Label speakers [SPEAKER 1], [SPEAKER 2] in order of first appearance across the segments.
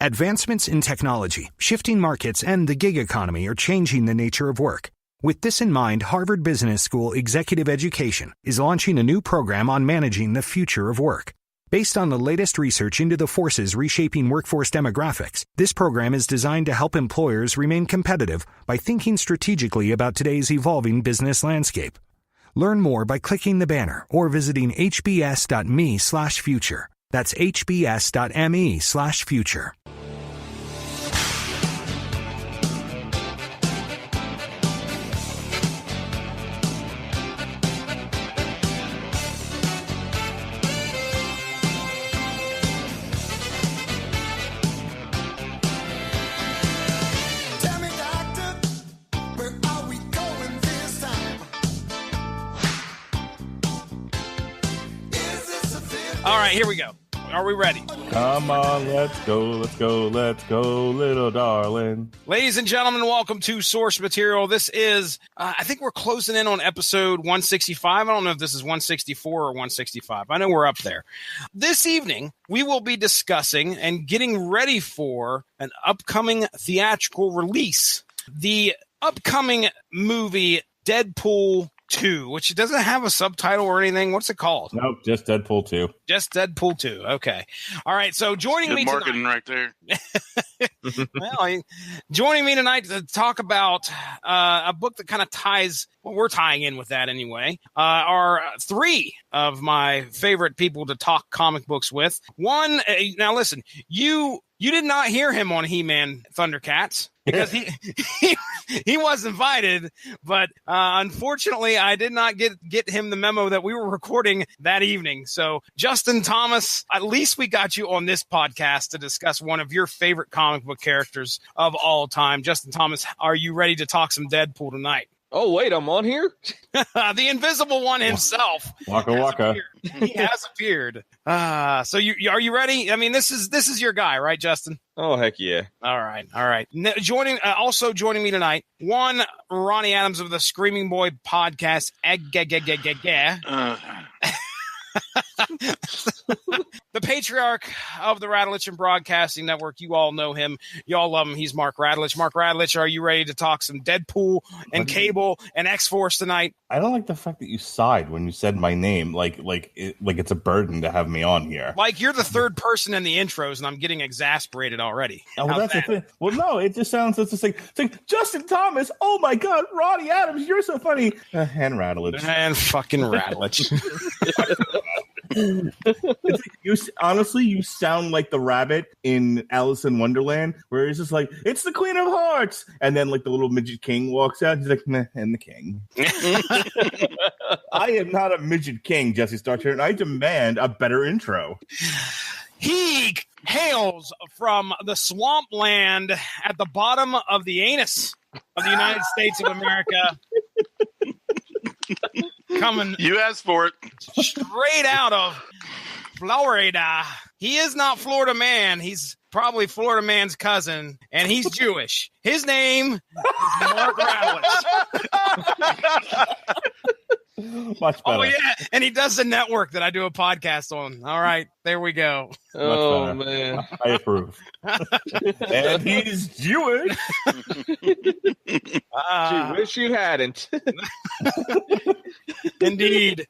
[SPEAKER 1] Advancements in technology, shifting markets, and the gig economy are changing the nature of work. With this in mind, Harvard Business School Executive Education is launching a new program on managing the future of work. Based on the latest research into the forces reshaping workforce demographics, this program is designed to help employers remain competitive by thinking strategically about today's evolving business landscape. Learn more by clicking the banner or visiting hbs.me/future. That's hbs.me/future.
[SPEAKER 2] All right, here we go. Are we ready?
[SPEAKER 3] Come on, let's go, little darling.
[SPEAKER 2] Ladies and gentlemen, welcome to Source Material. This is, I think we're closing in on episode 165. I don't know if this is 164 or 165. I know we're up there. This evening, we will be discussing and getting ready for an upcoming theatrical release. The upcoming movie Deadpool 2, which doesn't have a subtitle or anything. What's it called?
[SPEAKER 3] Nope, just Deadpool 2.
[SPEAKER 2] Just Deadpool 2. Okay. All right. So joining
[SPEAKER 4] Good
[SPEAKER 2] me
[SPEAKER 4] marketing
[SPEAKER 2] tonight,
[SPEAKER 4] right there.
[SPEAKER 2] Joining me tonight to talk about a book that kind of ties, well, we're tying in with that anyway, are three of my favorite people to talk comic books with. One, now listen, you did not hear him on He-Man Thundercats because he was invited, but unfortunately I did not get him the memo that we were recording that evening. So Justin Thomas, at least we got you on this podcast to discuss one of your favorite comic book characters of all time. Justin Thomas, are you ready to talk some Deadpool tonight?
[SPEAKER 5] Oh, wait, I'm on here?
[SPEAKER 2] The Invisible One himself.
[SPEAKER 3] Waka.
[SPEAKER 2] He has appeared. So are you ready? I mean, this is your guy, right, Justin?
[SPEAKER 5] Oh, heck yeah.
[SPEAKER 2] All right. Also joining me tonight, one, Ronnie Adams of the Screaming Boy podcast. The patriarch of the Radulich Broadcasting Network. You all know him. You all love him. He's Mark Radulich. Mark Radulich, are you ready to talk some Deadpool and Cable and X-Force tonight?
[SPEAKER 3] I don't like the fact that you sighed when you said my name, like it's a burden to have me on here.
[SPEAKER 2] Like you're the third person in the intros, and I'm getting exasperated already.
[SPEAKER 3] Oh, well, that's the thing. Well, no, it's just like Justin Thomas. Oh my God, Ronnie Adams, you're so funny. And Radulich.
[SPEAKER 2] And fucking Radulich.
[SPEAKER 3] You sound like the rabbit in Alice in Wonderland, where he's just like, "It's the Queen of Hearts," and then like the little midget king walks out. He's like, "Meh," and the king. I am not a midget king, Jesse Starcher, and I demand a better intro.
[SPEAKER 2] He hails from the swampland at the bottom of the anus of the United States of America. Coming,
[SPEAKER 4] you asked for it.
[SPEAKER 2] Straight out of Florida. He is not Florida man. He's probably Florida man's cousin, and he's Jewish. His name is Mark Radulich.
[SPEAKER 3] Much better.
[SPEAKER 2] Oh yeah, and he does the network that I do a podcast on. All right, there we go.
[SPEAKER 5] Oh man,
[SPEAKER 3] I approve. And he's Jewish.
[SPEAKER 5] Wish you hadn't.
[SPEAKER 2] Indeed.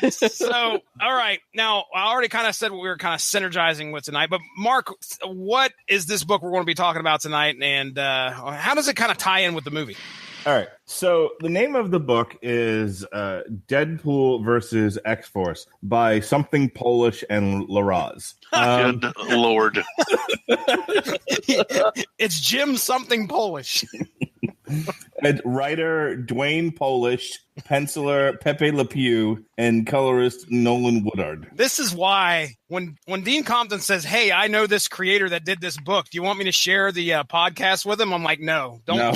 [SPEAKER 2] So, all right. Now, I already kind of said what we were kind of synergizing with tonight, but Mark, what is this book we're going to be talking about tonight, and how does it kind of tie in with the movie?
[SPEAKER 3] All right. So the name of the book is Deadpool versus X-Force by something Polish and Laraz.
[SPEAKER 4] Good Lord.
[SPEAKER 2] It's Jim something Polish.
[SPEAKER 3] And writer Dwayne Polish, penciler Pepe Le Pew, and colorist Nolan Woodard.
[SPEAKER 2] This is why when Dean Compton says, "Hey, I know this creator that did this book. Do you want me to share the podcast with him?" I'm like, "No, don't."
[SPEAKER 3] No.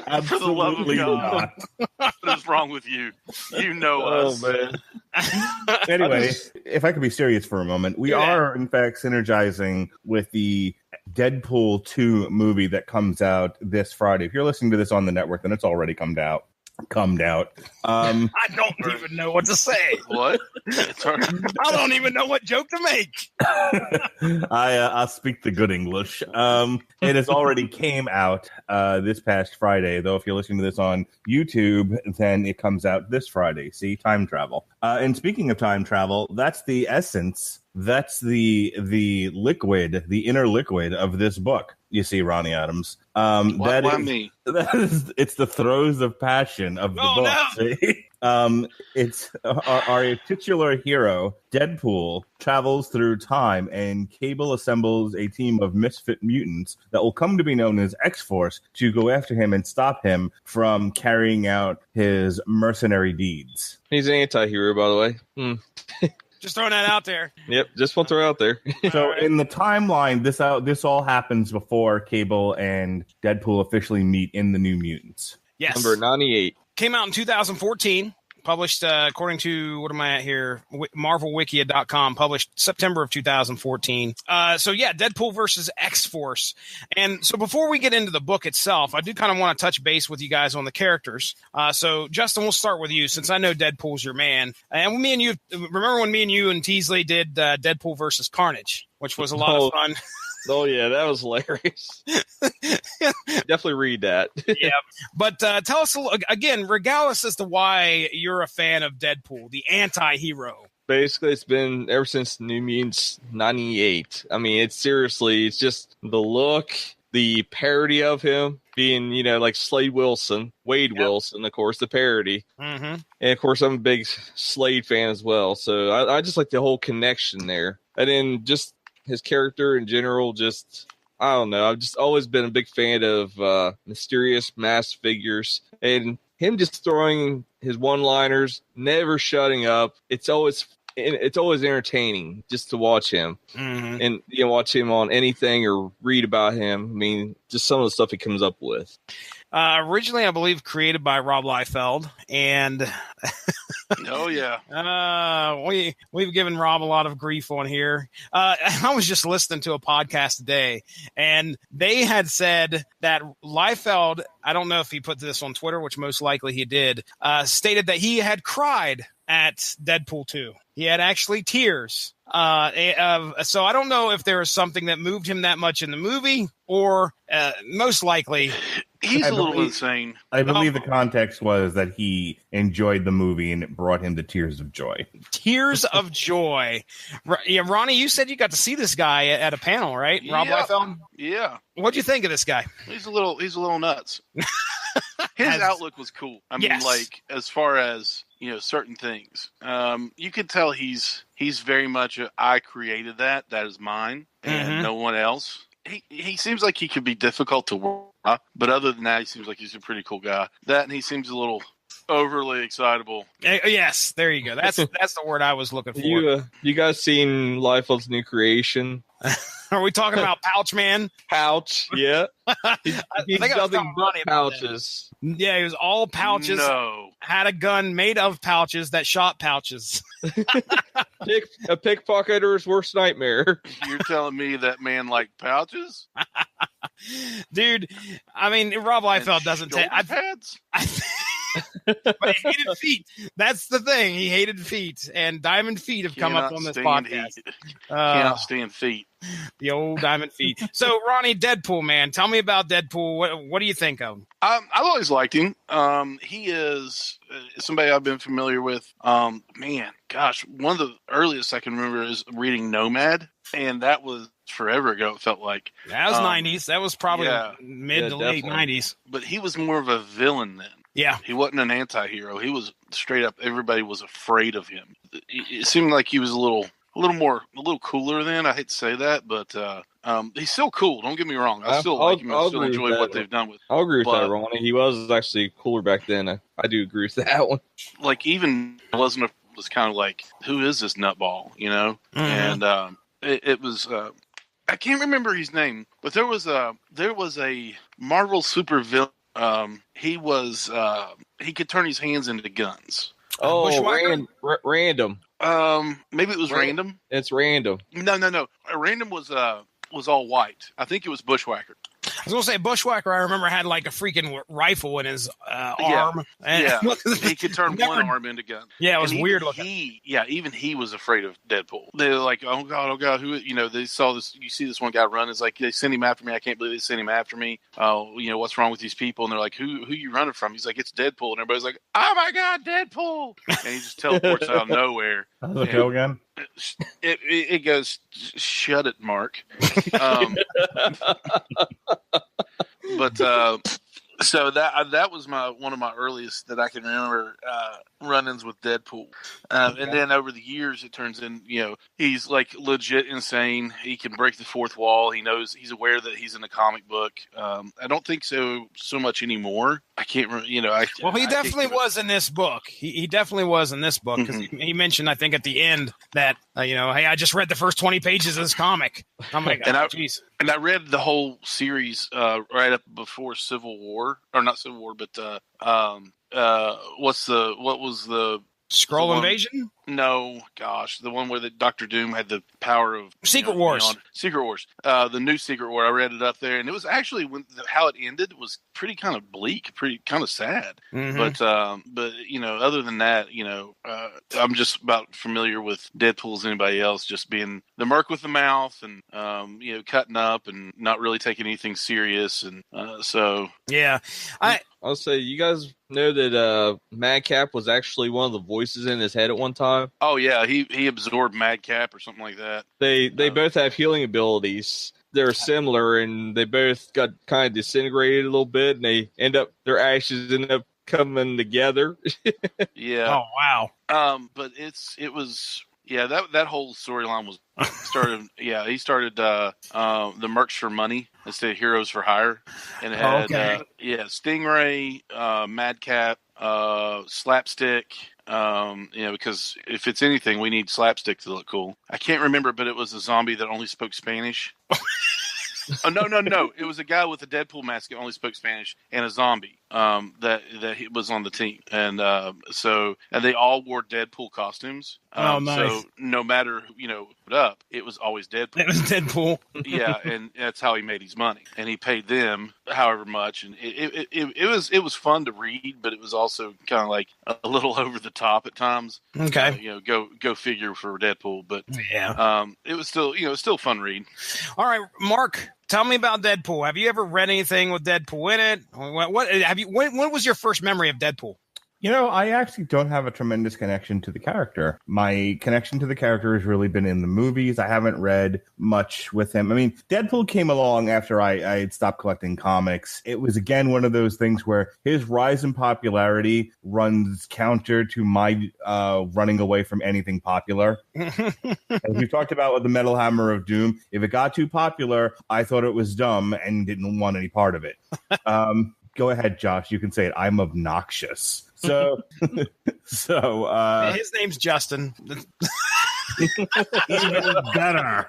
[SPEAKER 4] Absolutely not. What is wrong with you? You know us.
[SPEAKER 5] Man.
[SPEAKER 3] Anyway, if I could be serious for a moment, we are in fact synergizing with the Deadpool 2 movie that comes out this Friday. If you're listening to this on the network, then it's already come out. cummed out.
[SPEAKER 2] I don't even know what to say.
[SPEAKER 4] What? It's hard.
[SPEAKER 2] I don't even know what joke to make.
[SPEAKER 3] I speak the good English. It has already came out this past Friday, though if you're listening to this on YouTube, then it comes out this Friday. See, time travel. And speaking of time travel, that's the essence. That's the liquid, the inner liquid of this book. You see, Ronnie Adams.
[SPEAKER 4] Why me?
[SPEAKER 3] It's the throes of passion of the book. No. It's our titular hero, Deadpool, travels through time, and Cable assembles a team of misfit mutants that will come to be known as X-Force to go after him and stop him from carrying out his mercenary deeds.
[SPEAKER 5] He's an anti-hero, by the way.
[SPEAKER 2] Just throwing that out there.
[SPEAKER 5] Yep, just want to throw out there.
[SPEAKER 3] So in the timeline, this all happens before Cable and Deadpool officially meet in the New Mutants.
[SPEAKER 2] Yes.
[SPEAKER 5] Number 98.
[SPEAKER 2] Came out in 2014. Published, according to, what am I at here? MarvelWikia.com, published September of 2014. So yeah, Deadpool versus X-Force. And so before we get into the book itself, I do kind of want to touch base with you guys on the characters. So Justin, we'll start with you since I know Deadpool's your man. And me and you, remember when me and you and Teasley did Deadpool versus Carnage, which was a lot of fun.
[SPEAKER 5] Oh, yeah, that was hilarious. Definitely read that.
[SPEAKER 2] Yeah. But tell us, again, regale us as to why you're a fan of Deadpool, the anti-hero.
[SPEAKER 5] Basically, it's been ever since New Mutants 98. I mean, it's just the look, the parody of him being, like Wade Wilson, of course, the parody. Mm-hmm. And, of course, I'm a big Slade fan as well. So I just like the whole connection there. And then just his character in general, I don't know. I've just always been a big fan of mysterious masked figures, and him just throwing his one-liners, never shutting up. It's always entertaining just to watch him, and watch him on anything or read about him. I mean, just some of the stuff he comes up with.
[SPEAKER 2] Originally, I believe, created by Rob Liefeld, and
[SPEAKER 4] oh yeah,
[SPEAKER 2] we've given Rob a lot of grief on here. I was just listening to a podcast today, and they had said that Liefeld, I don't know if he put this on Twitter, which most likely he did, stated that he had cried at Deadpool 2. He had actually tears. So I don't know if there was something that moved him that much in the movie, or most likely
[SPEAKER 4] he's a little insane.
[SPEAKER 3] I believe the context was that he enjoyed the movie and it brought him to tears of joy.
[SPEAKER 2] Tears of joy. Yeah, Ronnie, you said you got to see this guy at a panel, right? Rob Liefeld?
[SPEAKER 4] Yeah.
[SPEAKER 2] What'd you think of this guy?
[SPEAKER 4] He's a little nuts. His outlook was cool. I mean, like, as far as, certain things. You could tell he's very much I created that is mine, and no one else. He seems like he could be difficult to work, but other than that, he seems like he's a pretty cool guy. That, and he seems a little overly excitable.
[SPEAKER 2] Yes, there you go. That's the word I was looking for.
[SPEAKER 5] You guys seen Liefeld's new creation?
[SPEAKER 2] Are we talking about Pouch Man?
[SPEAKER 5] Pouch, yeah. He's nothing but pouches.
[SPEAKER 2] Yeah, he was all pouches.
[SPEAKER 4] No.
[SPEAKER 2] Had a gun made of pouches that shot pouches.
[SPEAKER 5] A pickpocketer's worst nightmare.
[SPEAKER 4] You're telling me that man liked pouches?
[SPEAKER 2] Dude, I mean, Rob Liefeld doesn't take
[SPEAKER 4] pads.
[SPEAKER 2] But he hated feet. That's the thing. He hated feet, and diamond feet have come up on this podcast.
[SPEAKER 4] Cannot stand feet.
[SPEAKER 2] The old diamond feet. So, Ronnie, Deadpool, man, tell me about Deadpool. What do you think of him?
[SPEAKER 4] I've always liked him. He is somebody I've been familiar with. Man, gosh, one of the earliest I can remember is reading Nomad, and that was forever ago. It felt like
[SPEAKER 2] that was 90s. That was probably mid to late 90s.
[SPEAKER 4] But he was more of a villain then.
[SPEAKER 2] Yeah,
[SPEAKER 4] he wasn't an anti-hero. He was straight up. Everybody was afraid of him. It seemed like he was a little cooler then. I hate to say that, but he's still cool. Don't get me wrong. I still like him. I still enjoy what they've done with him.
[SPEAKER 5] I'll agree with that, Ronnie. He was actually cooler back then. I do agree with that one.
[SPEAKER 4] Like, even was kind of like, who is this nutball? And it was. I can't remember his name, but there was a Marvel super villain. He could turn his hands into guns.
[SPEAKER 5] Oh, random.
[SPEAKER 4] Maybe it was Random.
[SPEAKER 5] It's Random.
[SPEAKER 4] No. Random was all white. I think it was Bushwhacker.
[SPEAKER 2] was gonna say Bushwhacker. I remember had like a freaking rifle in his arm.
[SPEAKER 4] And he could turn one arm into gun.
[SPEAKER 2] Yeah, it was weird looking.
[SPEAKER 4] Even he was afraid of Deadpool. They were like, oh god, who? They saw this. You see this one guy run. It's like they sent him after me. I can't believe they sent him after me. Oh, what's wrong with these people? And they're like, who you running from? He's like, it's Deadpool. And everybody's like, oh my god, Deadpool! And he just teleports out of nowhere.
[SPEAKER 3] How's it go again?
[SPEAKER 4] It goes, shut it, Mark. So that was one of my earliest that I can remember run-ins with Deadpool, and then over the years it turns in he's like legit insane. He can break the fourth wall. He's aware that he's in a comic book. I don't think so much anymore. I can't remember.
[SPEAKER 2] He definitely was in this book. He definitely was in this book because he mentioned, I think, at the end that hey, I just read the first 20 pages of this comic. I'm like, jeez.
[SPEAKER 4] And I read the whole series right up before Civil War, or not Civil War, but what was the
[SPEAKER 2] Skrull Invasion?
[SPEAKER 4] No, gosh, the one where the Doctor Doom had the power of
[SPEAKER 2] Secret Wars.
[SPEAKER 4] Secret Wars. The new Secret War. I read it up there, and it was actually how it ended was pretty kind of bleak, pretty kind of sad. Mm-hmm. But other than that, I'm just about familiar with Deadpool as anybody else, just being the Merc with the mouth, and cutting up and not really taking anything serious, and so
[SPEAKER 2] yeah,
[SPEAKER 5] I'll say, you guys know that Madcap was actually one of the voices in his head at one time?
[SPEAKER 4] Oh, yeah. He absorbed Madcap or something like that.
[SPEAKER 5] They both have healing abilities. They're similar, and they both got kind of disintegrated a little bit, and their ashes end up coming together.
[SPEAKER 4] Yeah.
[SPEAKER 2] Oh, wow.
[SPEAKER 4] But it was... Yeah, that whole storyline was started. Yeah, he started the Mercs for Money instead of Heroes for Hire, and it had Stingray, Madcap, Slapstick. Because if it's anything, we need Slapstick to look cool. I can't remember, but it was a zombie that only spoke Spanish. Oh, no! It was a guy with a Deadpool mask that only spoke Spanish, and a zombie that he was on the team, and they all wore Deadpool costumes.
[SPEAKER 2] Oh, nice!
[SPEAKER 4] So no matter put up, it was always Deadpool.
[SPEAKER 2] It was Deadpool.
[SPEAKER 4] Yeah, and that's how he made his money, and he paid them however much, and it was fun to read, but it was also kind of like a little over the top at times.
[SPEAKER 2] Okay,
[SPEAKER 4] go figure for Deadpool, but
[SPEAKER 2] yeah,
[SPEAKER 4] it was still fun read.
[SPEAKER 2] All right, Mark. Tell me about Deadpool. Have you ever read anything with Deadpool in it? What have you? When was your first memory of Deadpool?
[SPEAKER 3] I actually don't have a tremendous connection to the character. My connection to the character has really been in the movies. I haven't read much with him. I mean, Deadpool came along after I had stopped collecting comics. It was, again, one of those things where his rise in popularity runs counter to my running away from anything popular. As we've talked about with the Metal Hammer of Doom, if it got too popular, I thought it was dumb and didn't want any part of it. Go ahead, Josh. You can say it. I'm obnoxious. So
[SPEAKER 2] his name's Justin.
[SPEAKER 3] Even better.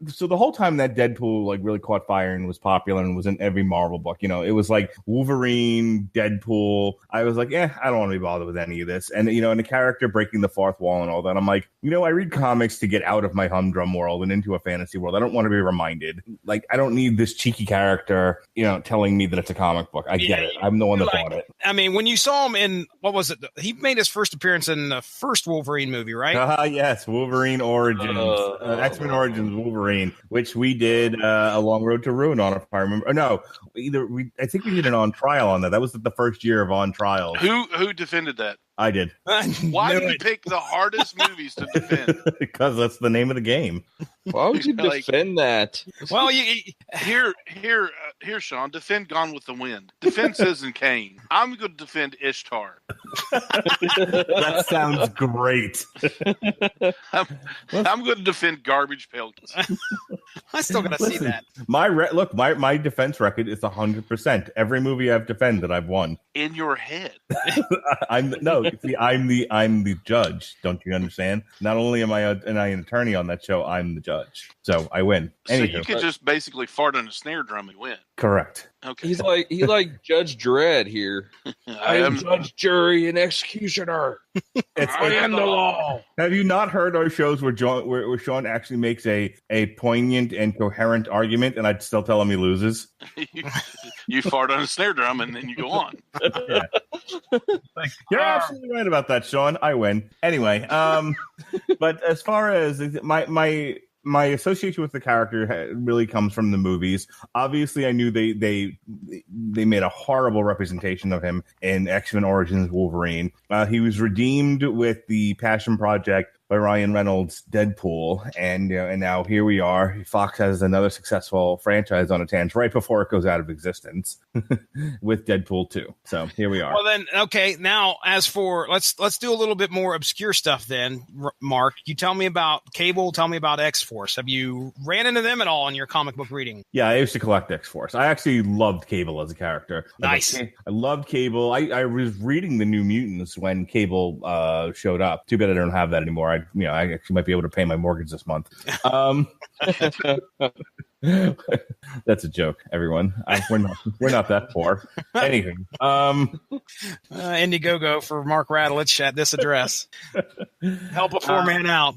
[SPEAKER 3] So the whole time that Deadpool really caught fire and was popular and was in every Marvel book, it was like Wolverine, Deadpool. I was like, I don't want to be bothered with any of this. And and the character breaking the fourth wall and all that. I'm like, I read comics to get out of my humdrum world and into a fantasy world. I don't want to be reminded. Like, I don't need this cheeky character, telling me that it's a comic book. I get it. I'm the one that bought it.
[SPEAKER 2] I mean, when you saw him in, what was it? He made his first appearance in the first Wolverine movie, right?
[SPEAKER 3] Yes, Wolverine Origins, X-Men Origins Wolverine, which we did a Long Road to Ruin on, if I remember. No, I think we did an On Trial on that. That was the first year of On Trials.
[SPEAKER 4] Who defended that?
[SPEAKER 3] I did.
[SPEAKER 4] Why did you pick the hardest movies to defend?
[SPEAKER 3] Because that's the name of the game.
[SPEAKER 5] Why would you defend that?
[SPEAKER 2] Well,
[SPEAKER 4] here, Sean, defend Gone with the Wind. Defend Citizen Kane. I'm going to defend Ishtar.
[SPEAKER 3] That sounds great.
[SPEAKER 4] I'm going to defend Garbage Pails.
[SPEAKER 2] I still got to see that.
[SPEAKER 3] My defense record is 100%. Every movie I've defended, I've won.
[SPEAKER 4] In your head.
[SPEAKER 3] I'm the judge. Don't you understand? Not only am I an attorney on that show, I'm the judge. So I win.
[SPEAKER 4] So you could just basically fart on a snare drum and win.
[SPEAKER 3] Correct.
[SPEAKER 4] Okay.
[SPEAKER 5] He's like Judge Dredd here. I am judge, jury, and executioner. I am the law.
[SPEAKER 3] Have you not heard our shows where Sean actually makes a poignant and coherent argument, and I'd still tell him he loses?
[SPEAKER 4] You fart on a snare drum, and then you go on.
[SPEAKER 3] Yeah. You're absolutely right about that, Sean. I win. Anyway, but as far as my association with the character really comes from the movies. Obviously, I knew they made a horrible representation of him in X-Men Origins Wolverine. He was redeemed with the Passion Project by Ryan Reynolds' Deadpool, and now here we are. Fox has another successful franchise on its hands right before it goes out of existence with Deadpool 2. So here we are.
[SPEAKER 2] Well then, okay. Now, as for let's do a little bit more obscure stuff. Then, Mark, you tell me about Cable. Tell me about X-Force. Have you ran into them at all in your comic book reading?
[SPEAKER 3] Yeah, I used to collect X-Force. I actually loved Cable as a character.
[SPEAKER 2] Nice.
[SPEAKER 3] I loved Cable. I was reading the New Mutants when Cable showed up. Too bad I don't have that anymore. I actually might be able to pay my mortgage this month. That's a joke, everyone. We're not that poor. Anything.
[SPEAKER 2] Indiegogo for Mark Radulich at this address. Help a poor man out.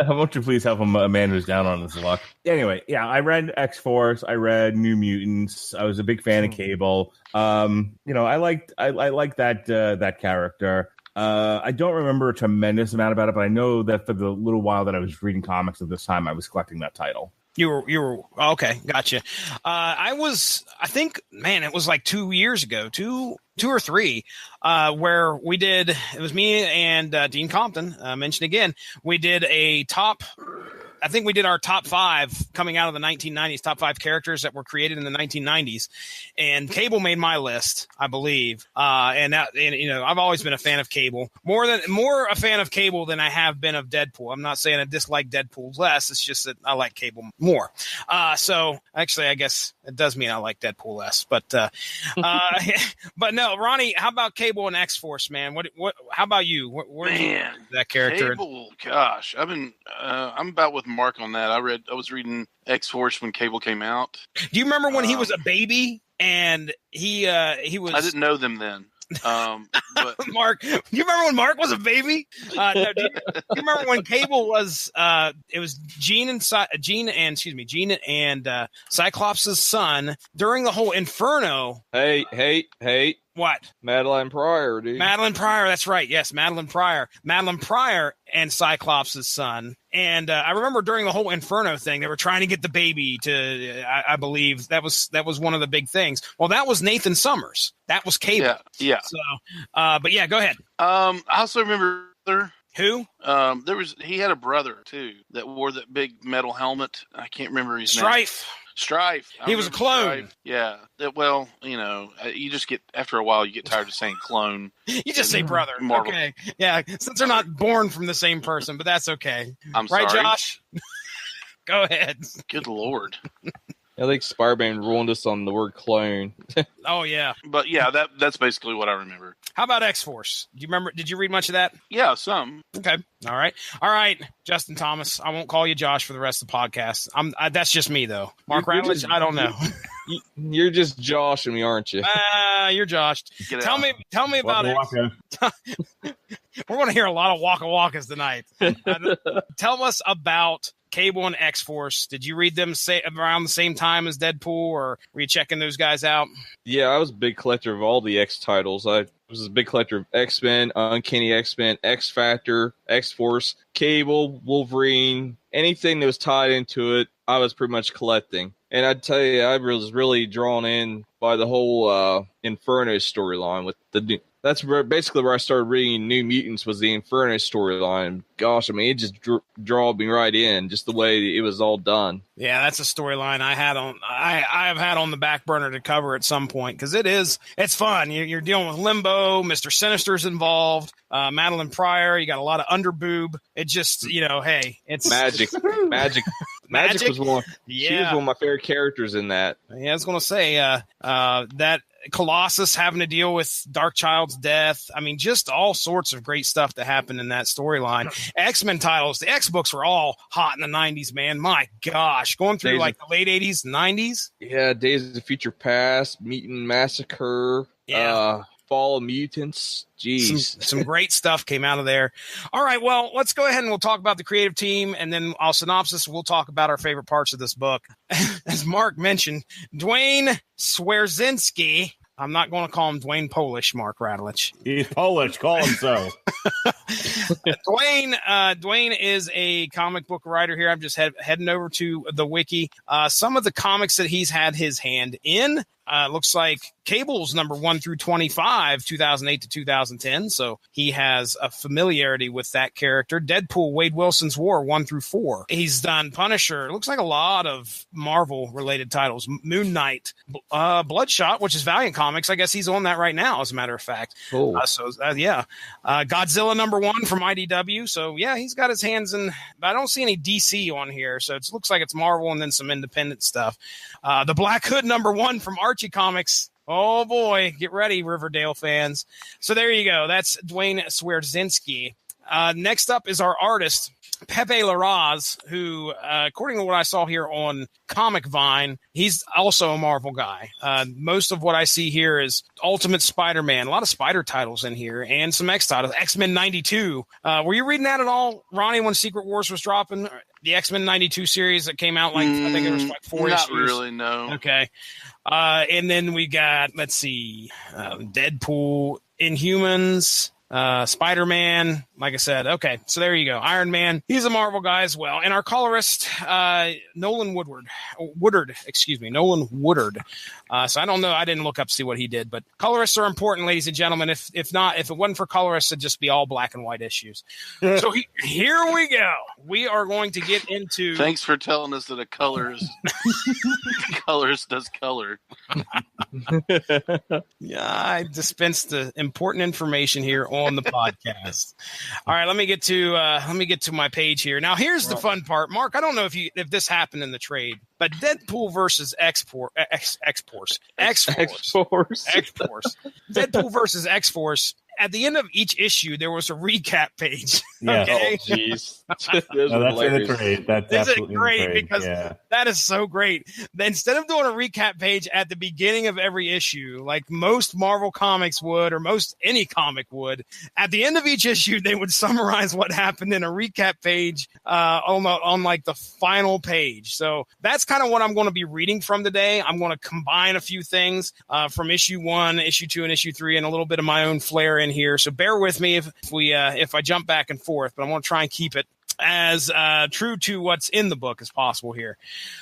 [SPEAKER 3] Won't you please help a man who's down on his luck? Anyway, yeah, I read X-Force. I read New Mutants. I was a big fan of Cable. I liked that character. I don't remember a tremendous amount about it, but I know that for the little while that I was reading comics at this time, I was collecting that title.
[SPEAKER 2] You were okay. Gotcha. I think, man, it was like 2 years ago, two or three, where we did. It was me and Dean Compton. Mentioned again, we did a top. I think we did our top 5 coming out of the 1990s, top 5 characters that were created in the 1990s, and Cable made my list, I believe. And I've always been a fan of Cable, more a fan of Cable than I have been of Deadpool. I'm not saying I dislike Deadpool less. It's just that I like Cable more. So actually, I guess it does mean I like Deadpool less. But but no, Ronnie, how about Cable and X-Force, man? What? How about you? Where
[SPEAKER 4] man,
[SPEAKER 2] that character?
[SPEAKER 4] Cable, gosh, I'm about with Mark on that. I was reading X-Force when Cable came out.
[SPEAKER 2] Do you remember when he was a baby and he was?
[SPEAKER 4] I didn't know them then. But
[SPEAKER 2] Mark, you remember when Mark was a baby? No, do you remember when Cable was? It was Jean and Cyclops' son during the whole Inferno.
[SPEAKER 5] Hey.
[SPEAKER 2] What?
[SPEAKER 5] Madeline Pryor, dude.
[SPEAKER 2] Madeline Pryor, that's right. Yes, Madeline Pryor. Madeline Pryor and Cyclops' son. And I remember during the whole Inferno thing, they were trying to get the baby to, I believe, that was one of the big things. Well, that was Nathan Summers. That was Cable.
[SPEAKER 4] Yeah.
[SPEAKER 2] So, but yeah, go ahead.
[SPEAKER 4] I also remember...
[SPEAKER 2] Who?
[SPEAKER 4] He had a brother, too, that wore that big metal helmet. I can't remember his name. Strife.
[SPEAKER 2] He was a clone.
[SPEAKER 4] Strife. Yeah. Well, you just get, after a while, you get tired of saying clone.
[SPEAKER 2] You just say brother.
[SPEAKER 4] Marvel.
[SPEAKER 2] Okay. Yeah. Since they're not born from the same person, but that's okay.
[SPEAKER 4] I'm
[SPEAKER 2] sorry.
[SPEAKER 4] Right,
[SPEAKER 2] Josh? Go ahead.
[SPEAKER 4] Good Lord.
[SPEAKER 5] I think Spider-Man ruined us on the word clone.
[SPEAKER 2] Oh, yeah.
[SPEAKER 4] But yeah, that's basically what I remember.
[SPEAKER 2] How about X-Force? Do you remember? Did you read much of that?
[SPEAKER 4] Yeah, some.
[SPEAKER 2] Okay. All right. Justin Thomas. I won't call you Josh for the rest of the podcast. That's just me, though. Mark Radulich, I don't know.
[SPEAKER 5] You're just joshing me, aren't you?
[SPEAKER 2] You're Josh. Tell me about
[SPEAKER 3] Waka
[SPEAKER 2] it. We're going to hear a lot of Waka Wakas tonight. Tell us about Cable and X-Force. Did you read them around the same time as Deadpool, or were you checking those guys out?
[SPEAKER 5] Yeah, I was a big collector of all the X titles. I was a big collector of X-Men, Uncanny X-Men, X-Factor, X-Force, Cable, Wolverine, anything that was tied into it, I was pretty much collecting. And I'd tell you, I was really drawn in by the whole Inferno storyline with the. That's basically where I started reading New Mutants, was the Inferno storyline. Gosh, I mean, it just drew me right in, just the way it was all done.
[SPEAKER 2] Yeah, that's a storyline I have had on the back burner to cover at some point, because it's fun. You're dealing with Limbo, Mr. Sinister's involved, Madeline Pryor. You got a lot of underboob. It just, hey, it's
[SPEAKER 5] Magic. Magic was one. Yeah. She was one of my favorite characters in that.
[SPEAKER 2] Yeah, I was going to say that. Colossus having to deal with Darkchild's death. I mean, just all sorts of great stuff that happened in that storyline. X-Men titles, the X books were all hot in the 90s, man. My gosh, going through the late 80s, 90s.
[SPEAKER 5] Yeah, Days of the Future Past, Mutant Massacre, Fall of Mutants. Jeez.
[SPEAKER 2] Some great stuff came out of there. All right, well, let's go ahead and we'll talk about the creative team, and then I'll synopsis. We'll talk about our favorite parts of this book. As Mark mentioned, Dwayne Swerzynski. I'm not going to call him Dwayne Polish, Mark Radulich.
[SPEAKER 3] He's Polish. Call him so.
[SPEAKER 2] Dwayne is a comic book writer here. I'm just heading over to the wiki. Some of the comics that he's had his hand in. Looks like Cable's number 1 through 25, 2008 to 2010. So he has a familiarity with that character. Deadpool, Wade Wilson's War, 1 through 4. He's done Punisher. Looks like a lot of Marvel related titles. Moon Knight, Bloodshot, which is Valiant Comics. I guess he's on that right now, as a matter of fact.
[SPEAKER 5] Cool.
[SPEAKER 2] Godzilla number 1 from IDW. So yeah, he's got his hands in, but I don't see any DC on here. So it looks like it's Marvel and then some independent stuff. The Black Hood number 1 from Archie Comics. Oh boy, get ready, Riverdale fans. So there you go. That's Dwayne Swerzynski. Next up is our artist, Pepe Larraz, who, according to what I saw here on Comic Vine, he's also a Marvel guy. Most of what I see here is Ultimate Spider-Man, a lot of Spider titles in here, and some X titles. X-Men 92. Were you reading that at all, Ronnie, when Secret Wars was dropping? The X-Men 92 series that came out, I think it was 4 issues.
[SPEAKER 4] Not really, no.
[SPEAKER 2] Okay. And then we got, let's see, Deadpool, Inhumans, Spider-Man, like I said. Okay, so there you go. Iron Man, he's a Marvel guy as well. And our colorist, Nolan Woodard. So I don't know. I didn't look up to see what he did, but colorists are important, ladies and gentlemen. If it wasn't for colorists, it'd just be all black and white issues. So here we go. We are going to get into.
[SPEAKER 4] Thanks for telling us that a colorist does color.
[SPEAKER 2] Yeah, I dispensed the important information here on the podcast. All right, let me get to my page here. Now, here's the fun part, Mark. I don't know if this happened in the trade, but Deadpool versus X-Force. Deadpool versus X-Force. At the end of each issue, there was a recap page.
[SPEAKER 3] Yeah.
[SPEAKER 2] Okay?
[SPEAKER 5] Oh, jeez.
[SPEAKER 3] That's in the trade. That's absolutely
[SPEAKER 2] great?
[SPEAKER 3] in the trade.
[SPEAKER 2] Because that is so great. Instead of doing a recap page at the beginning of every issue, like most Marvel comics would, or most any comic would, at the end of each issue, they would summarize what happened in a recap page on like the final page. So that's kind of what I'm going to be reading from today. I'm going to combine a few things from issue 1, issue 2, and issue 3, and a little bit of my own flair in here. So bear with me if I jump back and forth, but I'm going to try and keep it as true to what's in the book as possible here.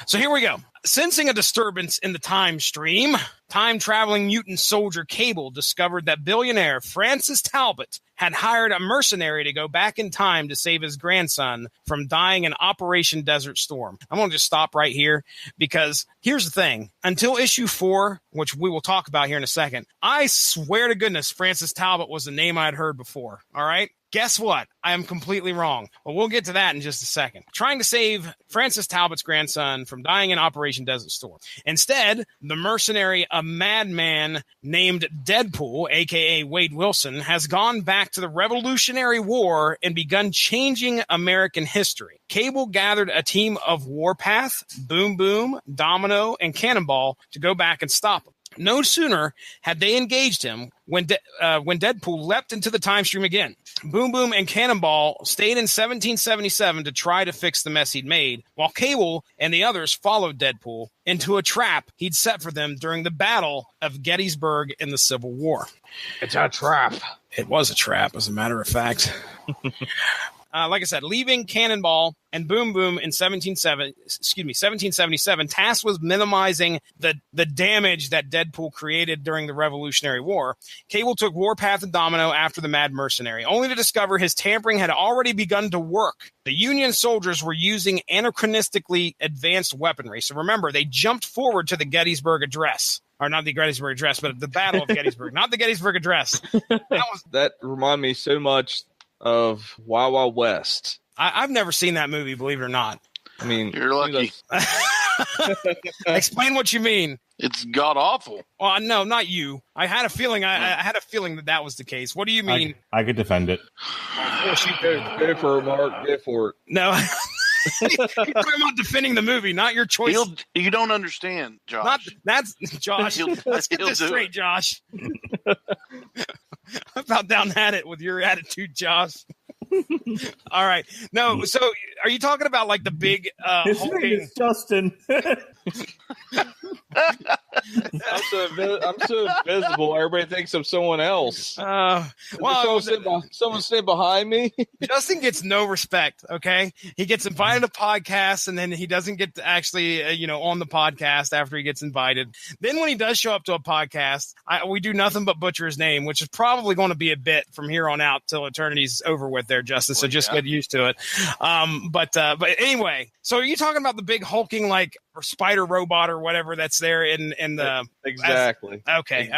[SPEAKER 2] So here we go. Sensing a disturbance in the time stream, time-traveling mutant soldier Cable discovered that billionaire Francis Talbot had hired a mercenary to go back in time to save his grandson from dying in Operation Desert Storm. I'm going to just stop right here because here's the thing. Until issue 4, which we will talk about here in a second, I swear to goodness Francis Talbot was a name I'd heard before. All right? Guess what? I am completely wrong. Well, we'll get to that in just a second. Trying to save Francis Talbot's grandson from dying in Operation Desert Storm. Instead, the mercenary, a madman named Deadpool, a.k.a. Wade Wilson, has gone back to the Revolutionary War and begun changing American history. Cable gathered a team of Warpath, Boom Boom, Domino, and Cannonball to go back and stop him. No sooner had they engaged him when Deadpool leapt into the time stream again. Boom Boom and Cannonball stayed in 1777 to try to fix the mess he'd made, while Cable and the others followed Deadpool into a trap he'd set for them during the Battle of Gettysburg in the Civil War.
[SPEAKER 5] It's a trap.
[SPEAKER 2] It was a trap, as a matter of fact. Like I said, leaving Cannonball and Boom Boom in 1777, tasked with minimizing the damage that Deadpool created during the Revolutionary War. Cable took Warpath and Domino after the Mad Mercenary, only to discover his tampering had already begun to work. The Union soldiers were using anachronistically advanced weaponry. So remember, they jumped forward to the Gettysburg Address. Or not the Gettysburg Address, but the Battle of Gettysburg. Not the Gettysburg Address.
[SPEAKER 5] That reminded me so much of Wild Wild West.
[SPEAKER 2] I've never seen that movie, believe it or not.
[SPEAKER 5] I mean,
[SPEAKER 4] you're lucky.
[SPEAKER 2] Explain what you mean.
[SPEAKER 4] It's god awful.
[SPEAKER 2] Well, no, not you. I had a feeling. I had a feeling that was the case. What do you mean?
[SPEAKER 3] I could defend it.
[SPEAKER 5] Go for it, Mark. Go for it.
[SPEAKER 2] No. You're talking about defending the movie, not your choice.
[SPEAKER 4] You don't understand, Josh.
[SPEAKER 2] That's Josh. Let's get this straight, Josh. I about down at it with your attitude, Josh. All right. No, so are you talking about like the big
[SPEAKER 3] His name is Justin.
[SPEAKER 5] I'm so invisible. Everybody thinks I'm someone else. Someone stand behind me.
[SPEAKER 2] Justin gets no respect. Okay, he gets invited to podcasts, and then he doesn't get to actually, on the podcast after he gets invited. Then when he does show up to a podcast, we do nothing but butcher his name, which is probably going to be a bit from here on out till eternity's over with. There, Justin. So just get used to it. But anyway, so are you talking about the big hulking like spider robot or whatever that's there in the
[SPEAKER 5] exactly?
[SPEAKER 2] Okay,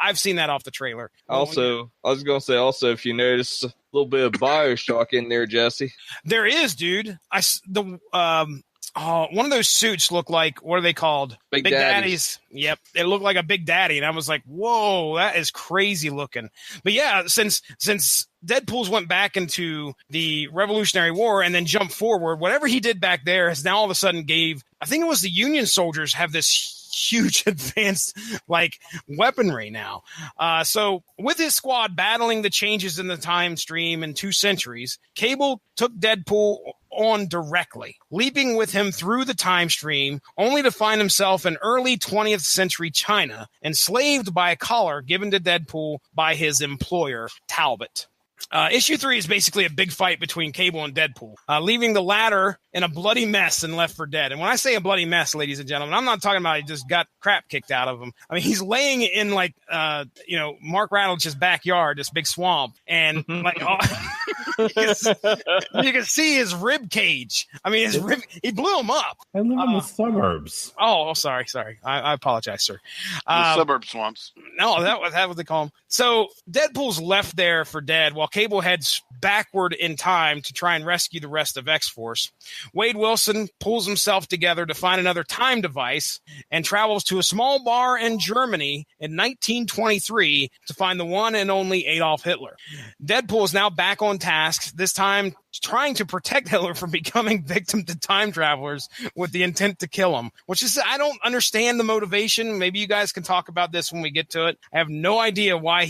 [SPEAKER 2] I've seen that off the trailer.
[SPEAKER 5] Also, I was going to say, if you notice a little bit of Bioshock in there, Jesse.
[SPEAKER 2] There is, dude. One of those suits look like, what are they called?
[SPEAKER 5] Big Daddies.
[SPEAKER 2] Yep. It looked like a Big Daddy. And I was like, whoa, that is crazy looking. But yeah, since Deadpool's went back into the Revolutionary War and then jumped forward, whatever he did back there has now all of a sudden I think it was the Union soldiers have this huge advanced like weaponry now. So with his squad battling the changes in the time stream in 2 centuries, Cable took Deadpool on directly, leaping with him through the time stream, only to find himself in early 20th century China, enslaved by a collar given to Deadpool by his employer, Talbot. Issue 3 is basically a big fight between Cable and Deadpool, leaving the latter in a bloody mess and left for dead. And when I say a bloody mess, ladies and gentlemen, I'm not talking about he just got crap kicked out of him. I mean, he's laying in like, Mark Rattledge's backyard, this big swamp, and like, you can see his rib cage. I mean, he blew him up.
[SPEAKER 3] I live in the suburbs.
[SPEAKER 2] Oh, sorry. I apologize, sir.
[SPEAKER 4] The suburb swamps.
[SPEAKER 2] No, that was what they call him. So Deadpool's left there for dead while Cable heads backward in time to try and rescue the rest of X-Force. Wade Wilson pulls himself together to find another time device and travels to a small bar in Germany in 1923 to find the one and only Adolf Hitler. Deadpool is now back on task, this time trying to protect Hitler from becoming victim to time travelers with the intent to kill him, which is, I don't understand the motivation. Maybe you guys can talk about this when we get to it. I have no idea why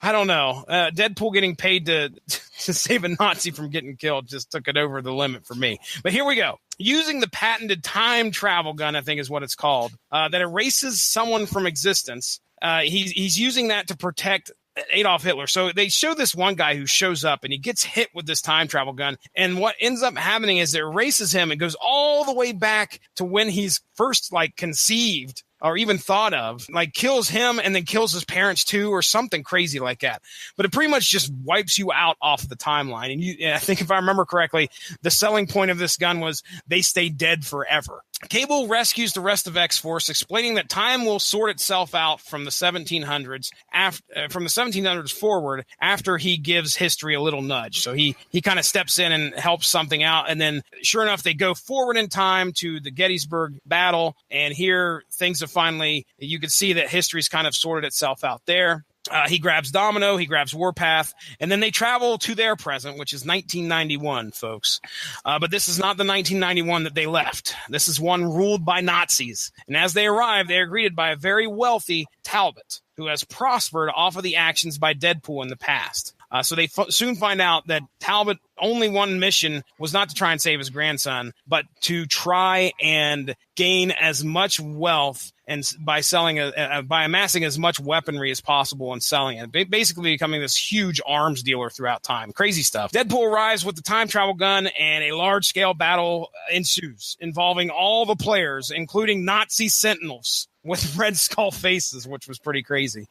[SPEAKER 2] I don't know. Deadpool getting paid to save a Nazi from getting killed just took it over the limit for me. But here we go. Using the patented time travel gun, I think is what it's called, that erases someone from existence. He's using that to protect Adolf Hitler. So they show this one guy who shows up and he gets hit with this time travel gun. And what ends up happening is it erases him and goes all the way back to when he's first like conceived or even thought of, like kills him and then kills his parents too, or something crazy like that. But it pretty much just wipes you out off the timeline. And I think if I remember correctly, the selling point of this gun was they stay dead forever. Cable rescues the rest of X-Force, explaining that time will sort itself out from the 1700s forward after he gives history a little nudge. So he kind of steps in and helps something out. And then sure enough, they go forward in time to the Gettysburg battle. And here things have finally, you can see that history's kind of sorted itself out there. He grabs Domino, he grabs Warpath, and then they travel to their present, which is 1991, folks. But this is not the 1991 that they left. This is one ruled by Nazis. And as they arrive, they are greeted by a very wealthy Talbot, who has prospered off of the actions by Deadpool in the past. So they soon find out that Talbot only one mission was not to try and save his grandson, but to try and gain as much wealth and by amassing as much weaponry as possible and selling it, basically becoming this huge arms dealer throughout time. Crazy stuff. Deadpool arrives with the time travel gun and a large-scale battle ensues involving all the players, including Nazi sentinels with red skull faces, which was pretty crazy.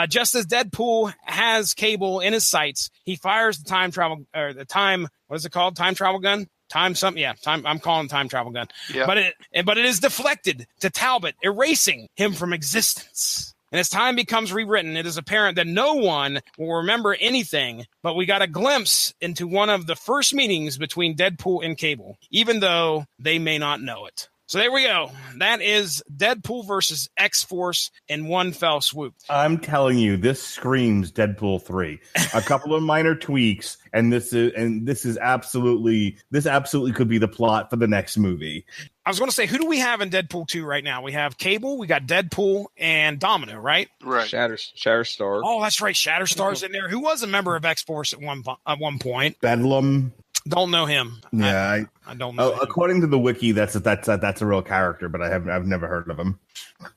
[SPEAKER 2] Just as Deadpool has Cable in his sights, he fires the time travel, or the time, what is it called? Time travel gun? I'm calling it time travel gun. Yeah. But it is deflected to Talbot, erasing him from existence. And as time becomes rewritten, it is apparent that no one will remember anything, but we got a glimpse into one of the first meetings between Deadpool and Cable, even though they may not know it. So there we go. That is Deadpool versus X-Force in one fell swoop.
[SPEAKER 3] I'm telling you, this screams Deadpool 3. A couple of minor tweaks, and this absolutely could be the plot for the next movie.
[SPEAKER 2] I was going to say, who do we have in Deadpool 2 right now? We have Cable, we got Deadpool, and Domino, right?
[SPEAKER 4] Right.
[SPEAKER 5] Shatterstar.
[SPEAKER 2] Oh, that's right. Shatterstar's in there. Who was a member of X-Force at one point?
[SPEAKER 3] Bedlam.
[SPEAKER 2] Don't know him.
[SPEAKER 3] Yeah,
[SPEAKER 2] I don't know.
[SPEAKER 3] According to the wiki, that's a real character, but I've never heard of him.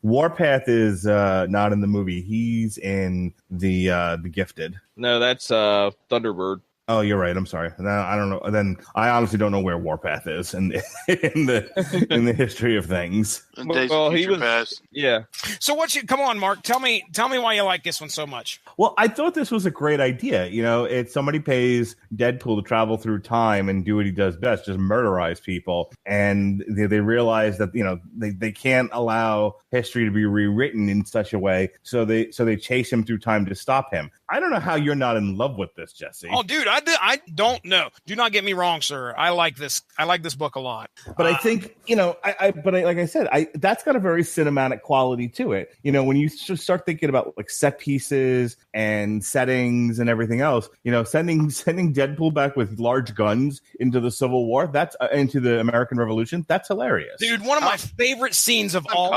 [SPEAKER 3] Warpath is not in the movie. He's in the Gifted.
[SPEAKER 5] No, that's Thunderbird.
[SPEAKER 3] Oh, you're right. I'm sorry. No, I don't know. Then I honestly don't know where Warpath is in the history of things.
[SPEAKER 5] Well, he was
[SPEAKER 4] past.
[SPEAKER 5] Yeah.
[SPEAKER 2] So come on, Mark. Tell me why you like this one so much.
[SPEAKER 3] Well, I thought this was a great idea. You know, it's somebody pays Deadpool to travel through time and do what he does best, just murderize people, and they realize that they can't allow history to be rewritten in such a way, so they chase him through time to stop him. I don't know how you're not in love with this, Jesse.
[SPEAKER 2] Oh, dude, I don't know. Do not get me wrong, sir. I like this book a lot.
[SPEAKER 3] But I think, like I said, that's got a very cinematic quality to it. You know, when you start thinking about like set pieces and settings and everything else, sending Deadpool back with large guns into the Civil War, that's into the American Revolution, that's hilarious.
[SPEAKER 2] Dude, one of my favorite scenes of all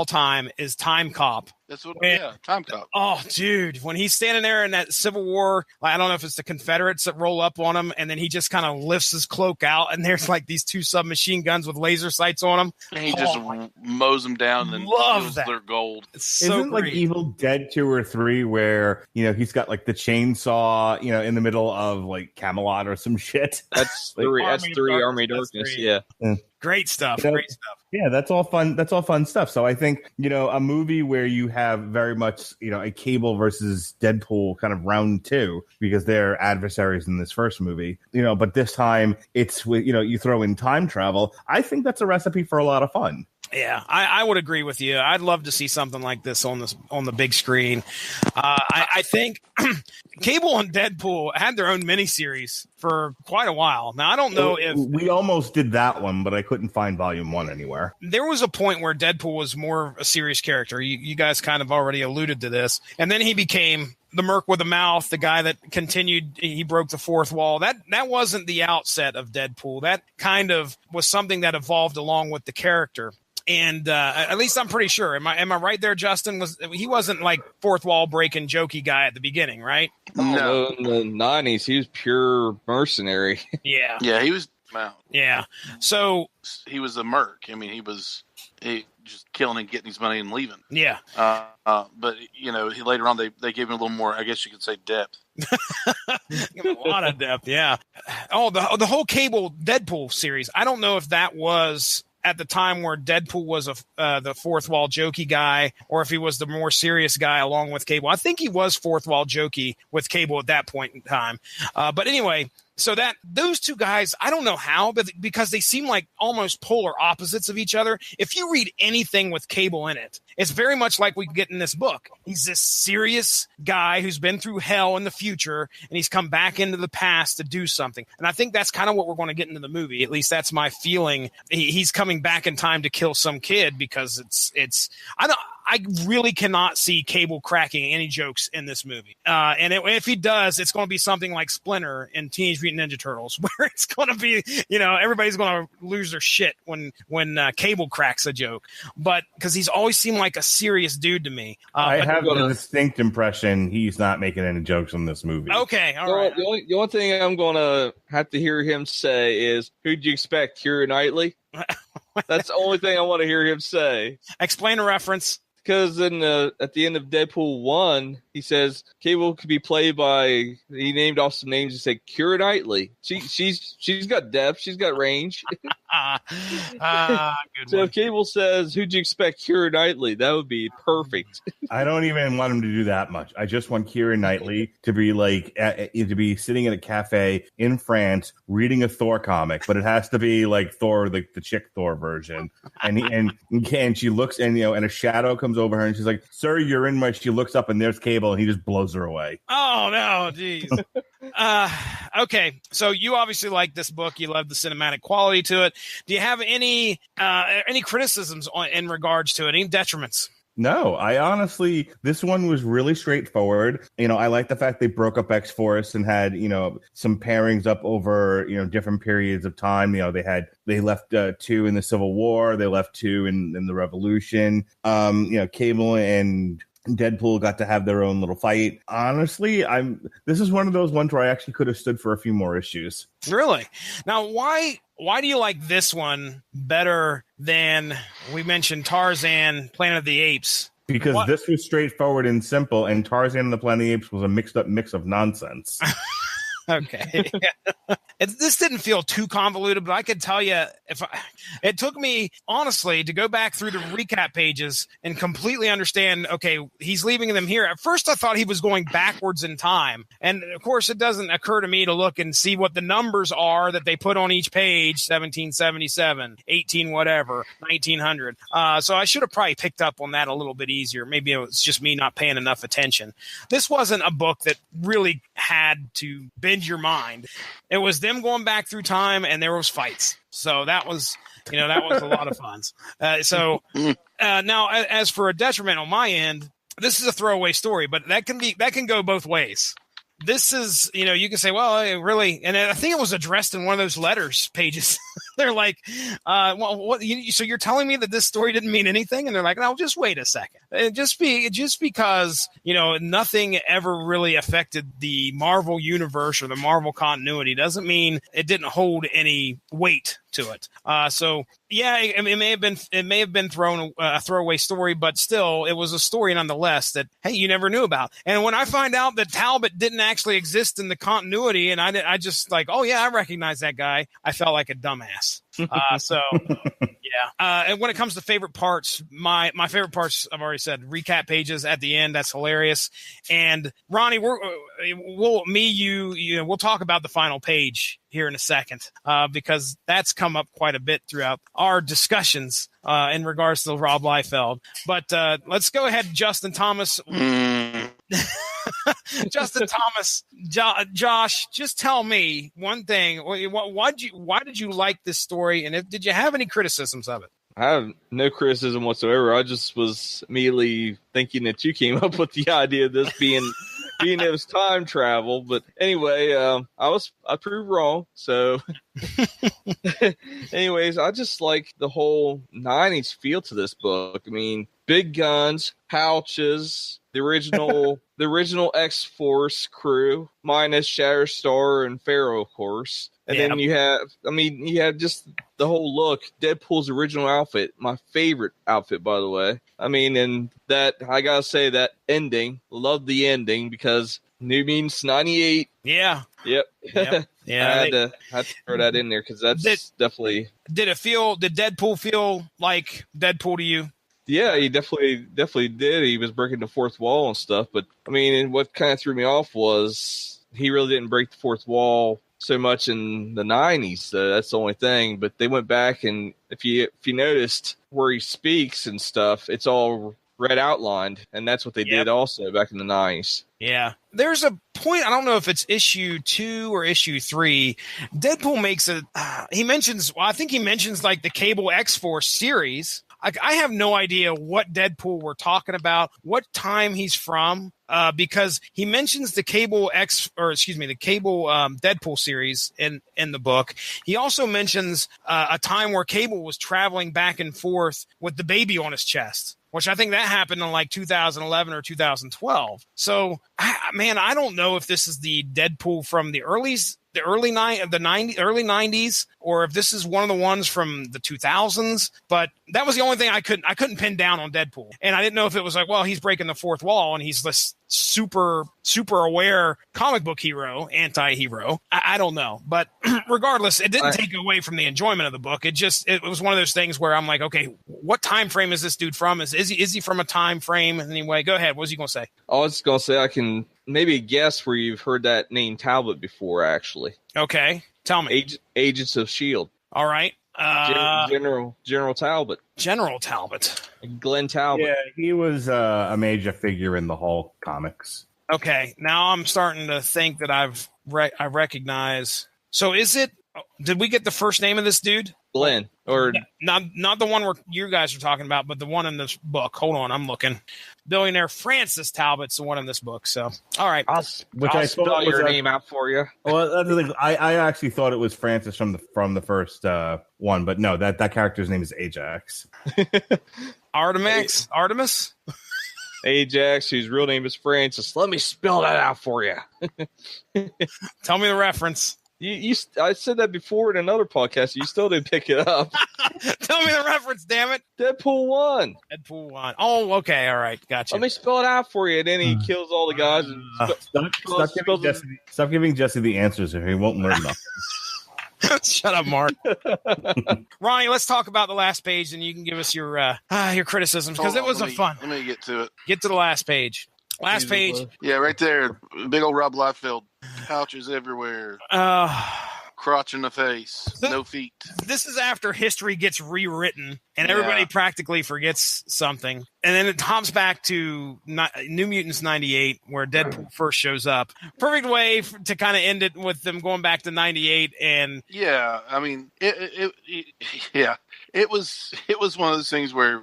[SPEAKER 2] time is Time Cop.
[SPEAKER 4] That's what, Time Cop.
[SPEAKER 2] Oh, dude, when he's standing there in that Civil War, I don't know if it's the Confederates that roll up on him, and then he just kind of lifts his cloak out, and there's like these two submachine guns with laser sights on them.
[SPEAKER 4] And he just mows them down and steals their gold.
[SPEAKER 3] Isn't like Evil Dead 2 or 3 where, he's got like the chainsaw, in the middle of like Camelot or some shit?
[SPEAKER 5] That's three. That's three. Army Darkness. Yeah.
[SPEAKER 2] Great stuff. Great stuff.
[SPEAKER 3] Yeah, that's all fun. That's all fun stuff. So I think, a movie where you have very much, a Cable versus Deadpool kind of round 2, because they're adversaries in this first movie, but this time it's with, you throw in time travel. I think that's a recipe for a lot of fun.
[SPEAKER 2] Yeah, I would agree with you. I'd love to see something like this on the big screen. I think Cable and Deadpool had their own miniseries for quite a while. Now, I don't know if
[SPEAKER 3] we almost did that one, but I couldn't find volume 1 anywhere.
[SPEAKER 2] There was a point where Deadpool was more a serious character. You guys kind of already alluded to this, and then he became the Merc with a mouth, the guy that continued, he broke the fourth wall. That wasn't the outset of Deadpool. That kind of was something that evolved along with the character. And at least I'm pretty sure. Am I right there, Justin? He wasn't like fourth wall breaking jokey guy at the beginning, right?
[SPEAKER 5] No, in the 90s, he was pure mercenary.
[SPEAKER 2] Yeah.
[SPEAKER 4] Yeah, he was. Wow.
[SPEAKER 2] Yeah. So
[SPEAKER 4] he was a merc. I mean, he just killing and getting his money and leaving.
[SPEAKER 2] Yeah.
[SPEAKER 4] But he later on they gave him a little more, I guess you could say, depth.
[SPEAKER 2] A lot of depth. Yeah. Oh, the whole Cable Deadpool series. I don't know if that was at the time where Deadpool was the fourth wall jokey guy, or if he was the more serious guy along with Cable. I think he was fourth wall jokey with Cable at that point in time. But anyway, so that those two guys, I don't know how, but because they seem like almost polar opposites of each other. If you read anything with Cable in it, it's very much like we get in this book. He's this serious guy who's been through hell in the future, and he's come back into the past to do something. And I think that's kind of what we're going to get into the movie. At least that's my feeling. He's coming back in time to kill some kid, because I really cannot see Cable cracking any jokes in this movie. And if he does, it's going to be something like Splinter in Teenage Mutant Ninja Turtles, where it's going to be, everybody's going to lose their shit when Cable cracks a joke. But because he's always seemed like a serious dude to me.
[SPEAKER 3] I have a distinct impression he's not making any jokes in this movie.
[SPEAKER 2] Okay, all right.
[SPEAKER 5] The only thing I'm going to have to hear him say is, who'd you expect, Keira Knightley? That's the only thing I want to hear him say.
[SPEAKER 2] Explain a reference.
[SPEAKER 5] Because at the end of Deadpool 1, he says Cable could be played by, he named off some names and said Keira Knightley. She's got depth, she's got range. So if Cable says, who'd you expect, Keira Knightley? That would be perfect.
[SPEAKER 3] I don't even want him to do that much. I just want Keira Knightley to be to be sitting in a cafe in France reading a Thor comic, but it has to be like Thor, the chick Thor version. And she looks, and a shadow comes over her, and she's like, "Sir, you're in my." She looks up, and there's Cable, and he just blows her away.
[SPEAKER 2] Oh no, jeez. Okay, so you obviously like this book. You love the cinematic quality to it. Do you have any criticisms in regards to it? Any detriments?
[SPEAKER 3] No, I honestly, this one was really straightforward. I like the fact they broke up X-Force and had, some pairings up over, different periods of time. They left 2 in the Civil War. They left 2 in the Revolution. Cable and Deadpool got to have their own little fight. Honestly, this is one of those ones where I actually could have stood for a few more issues.
[SPEAKER 2] Really? Now, why do you like this one better than we mentioned Tarzan, Planet of the Apes?
[SPEAKER 3] Because this was straightforward and simple, and Tarzan and the Planet of the Apes was a mixed up mix of nonsense.
[SPEAKER 2] Okay. This didn't feel too convoluted, but I could tell you it took me, honestly, to go back through the recap pages and completely understand, okay, he's leaving them here. At first, I thought he was going backwards in time. And, of course, it doesn't occur to me to look and see what the numbers are that they put on each page, 1777, 18 whatever, 1900. So I should have probably picked up on that a little bit easier. Maybe it was just me not paying enough attention. This wasn't a book that really had to bend your mind. It was them going back through time, and there was fights. So that was a lot of fun. Now, as for a detriment on my end, this is a throwaway story, but that can go both ways. This is, you can say, well, it really, and I think it was addressed in one of those letters pages. They're like, well, what? So you're telling me that this story didn't mean anything? And they're like, no, just wait a second. Just because, nothing ever really affected the Marvel universe or the Marvel continuity doesn't mean it didn't hold any weight to it. So yeah, it may have been thrown a throwaway story, but still, it was a story nonetheless that, hey, you never knew about. And when I find out that Talbot didn't actually exist in the continuity, and I just like, oh yeah, I recognize that guy, I felt like a dumbass. Yeah. And when it comes to favorite parts, my favorite parts, I've already said, recap pages at the end. That's hilarious. And Ronnie, we'll talk about the final page here in a second, because that's come up quite a bit throughout our discussions in regards to Rob Liefeld. But let's go ahead, Justin Thomas. Justin Thomas, Josh, just tell me one thing. Why did you like this story, and did you have any criticisms of it?
[SPEAKER 5] I have no criticism whatsoever. I just was immediately thinking that you came up with the idea of this being it was time travel. But anyway, I proved wrong. So anyways, I just like the whole 90s feel to this book. I mean, big guns, pouches, the original X-Force crew, minus Shatterstar and Pharaoh, of course. And then you have just the whole look. Deadpool's original outfit, my favorite outfit, by the way. I mean, and that, I gotta say, that ending, love the ending, because New Mutants 98.
[SPEAKER 2] Yeah.
[SPEAKER 5] Yep.
[SPEAKER 2] Yeah.
[SPEAKER 5] I had to throw that in there, because that's definitely. Did
[SPEAKER 2] Deadpool feel like Deadpool to you?
[SPEAKER 5] Yeah, he definitely did. He was breaking the fourth wall and stuff. But I mean, and what kind of threw me off was he really didn't break the fourth wall so much in the 90s. So that's the only thing. But they went back, and if you noticed where he speaks and stuff, it's all red outlined, and that's what they did also back in the 90s.
[SPEAKER 2] Yeah. There's a point, I don't know if it's issue 2 or issue 3. Deadpool makes he mentions like the Cable X-Force series. I have no idea what Deadpool we're talking about, what time he's from, because he mentions the Cable Deadpool series in the book. He also mentions a time where Cable was traveling back and forth with the baby on his chest, which I think that happened in like 2011 or 2012. So, I don't know if this is the Deadpool from the early 90s, or if this is one of the ones from the 2000s. But that was the only thing I couldn't pin down on Deadpool. And I didn't know if it was like, well, he's breaking the fourth wall and he's this super aware comic book hero, anti-hero. I don't know. But regardless, it didn't take away from the enjoyment of the book. It was one of those things where I'm like, okay, what time frame is this dude from? Is he from a time frame anyway? Go ahead. What was he going to say?
[SPEAKER 5] I was going to say, I can maybe guess where you've heard that name Talbot before, actually.
[SPEAKER 2] Okay. Tell me.
[SPEAKER 5] Agents of S.H.I.E.L.D.
[SPEAKER 2] All right.
[SPEAKER 5] General Talbot.
[SPEAKER 2] General Talbot.
[SPEAKER 5] Glenn Talbot.
[SPEAKER 3] Yeah, he was a major figure in the Hulk comics.
[SPEAKER 2] Okay. Now I'm starting to think that I recognize. So is it Did we get the first name of this dude?
[SPEAKER 5] Glenn, or
[SPEAKER 2] not the one where you guys are talking about, but the one in this book. Hold on, I'm looking. Billionaire Francis Talbot's the one in this book. So, all right,
[SPEAKER 5] I'll spell your name out for you.
[SPEAKER 3] Well, that's the thing. I actually thought it was Francis from the first one, but no, that character's name is Ajax.
[SPEAKER 2] Artemis.
[SPEAKER 5] Ajax, whose real name is Francis. Let me spell that out for you.
[SPEAKER 2] Tell me the reference.
[SPEAKER 5] I said that before in another podcast. You still didn't pick it up.
[SPEAKER 2] Tell me the reference, damn it.
[SPEAKER 5] Deadpool 1.
[SPEAKER 2] Deadpool 1. Oh, okay. All right. Gotcha.
[SPEAKER 5] Let me spell it out for you. And then he kills all the guys. And
[SPEAKER 3] Stop giving Jesse the answers if he won't learn nothing.
[SPEAKER 2] Shut up, Mark. Ronnie, let's talk about the last page, and you can give us your criticisms, because it was fun.
[SPEAKER 4] Let me get to it.
[SPEAKER 2] Get to the last page. Last page.
[SPEAKER 4] Yeah, right there. Big old Rob Liefeld. Pouches everywhere. Crotch in the face. No feet.
[SPEAKER 2] This is after history gets rewritten and everybody practically forgets something. And then it hops back to New Mutants 98, where Deadpool first shows up. Perfect way to kind of end it with them going back to 98. And
[SPEAKER 4] yeah, I mean, it was one of those things where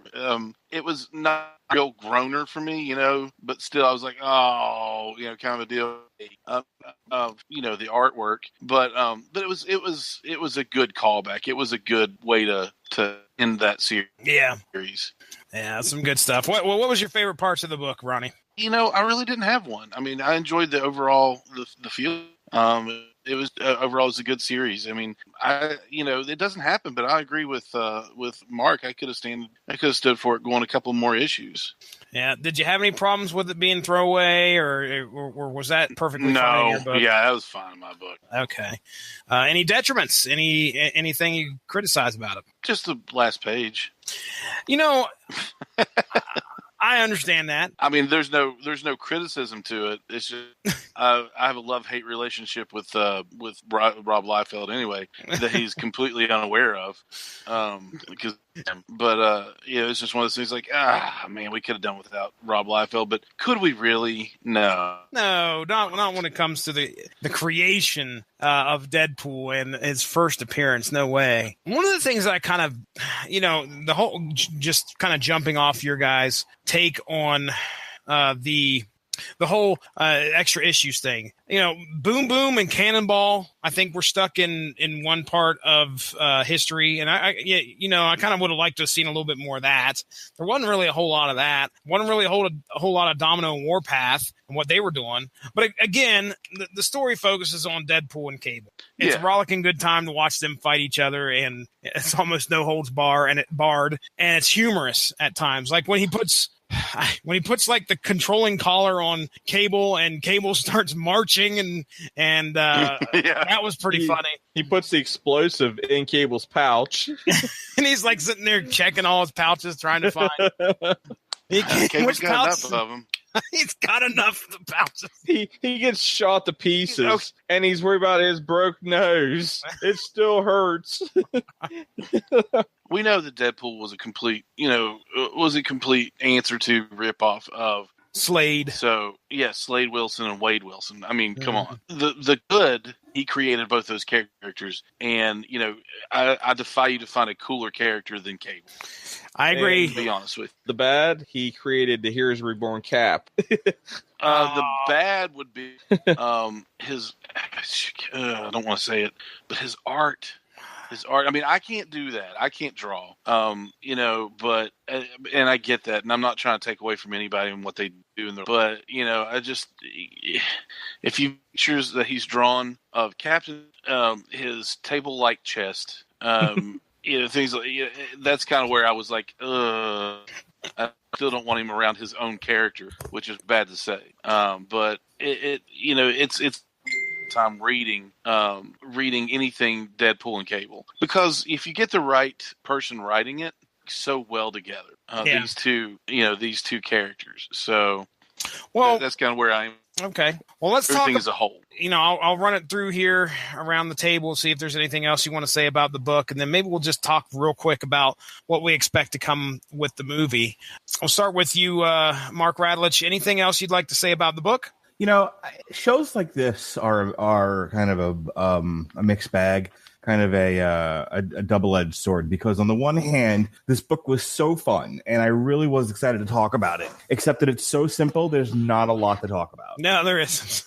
[SPEAKER 4] it was not a real groaner for me, but still I was like, oh, kind of a deal of the artwork, but it was a good callback. It was a good way to end that series. Yeah, some good stuff. What was your favorite parts of the book, Ronnie? I really didn't have one. I mean, I enjoyed the overall the feel. It was overall it was a good series. I mean, it doesn't happen, but I agree with Mark. I could have stood for it going a couple more issues.
[SPEAKER 2] Yeah. Did you have any problems with it being throwaway, or was that perfectly fine in your book?
[SPEAKER 4] Yeah, that was fine in my book.
[SPEAKER 2] Okay. Any detriments? Anything you criticize about it?
[SPEAKER 4] Just the last page.
[SPEAKER 2] I understand that.
[SPEAKER 4] I mean, there's no criticism to it. It's just I have a love-hate relationship with Rob Liefeld anyway that he's completely unaware of. It's just one of those things like, man, we could have done without Rob Liefeld, but could we really? No,
[SPEAKER 2] not when it comes to the creation of Deadpool and his first appearance. No way. One of the things that I kind of, the whole just kind of jumping off your guys' take on the whole extra issues thing. Boom Boom and Cannonball, I think we're stuck in one part of history. And I kind of would have liked to have seen a little bit more of that. There wasn't really a whole lot of that. Wasn't really a whole lot of Domino and Warpath and what they were doing. But again, the story focuses on Deadpool and Cable. It's a rollicking good time to watch them fight each other, and it's almost no holds barred, and it's humorous at times. Like when he puts like the controlling collar on Cable and Cable starts marching and that was pretty funny.
[SPEAKER 5] He puts the explosive in Cable's pouch.
[SPEAKER 2] And he's like sitting there checking all his pouches trying to find
[SPEAKER 4] Cable's got enough of them.
[SPEAKER 2] He's got enough of the pouches.
[SPEAKER 5] He gets shot to pieces, and he's worried about his broke nose. It still hurts.
[SPEAKER 4] We know that Deadpool was a complete answer to ripoff of
[SPEAKER 2] Slade.
[SPEAKER 4] So, Slade Wilson and Wade Wilson. I mean, come on. The good, he created both those characters, and, I defy you to find a cooler character than Cable.
[SPEAKER 2] I agree.
[SPEAKER 4] To be honest with you.
[SPEAKER 5] The bad, he created the Heroes Reborn Cap.
[SPEAKER 4] The bad would be his. I don't want to say it, but his art. I mean, I can't do that. I can't draw. But and I get that, and I'm not trying to take away from anybody and what they do. But I just if you pictures that he's drawn of Captain, his table-like chest. Things like that's kind of where I was like, I still don't want him around his own character, which is bad to say. But it's time reading anything Deadpool and Cable, because if you get the right person writing it so well together, these two characters. So, that's kind of where I am.
[SPEAKER 2] Okay. Well, let's
[SPEAKER 4] everything
[SPEAKER 2] talk
[SPEAKER 4] as a whole.
[SPEAKER 2] I'll run it through here around the table, see if there's anything else you want to say about the book, and then maybe we'll just talk real quick about what we expect to come with the movie. I'll start with you, Mark Radlich. Anything else you'd like to say about the book?
[SPEAKER 3] Shows like this are kind of a mixed bag. kind of a double-edged sword, because on the one hand, this book was so fun, and I really was excited to talk about it. Except that it's so simple, there's not a lot to talk about.
[SPEAKER 2] No, there isn't.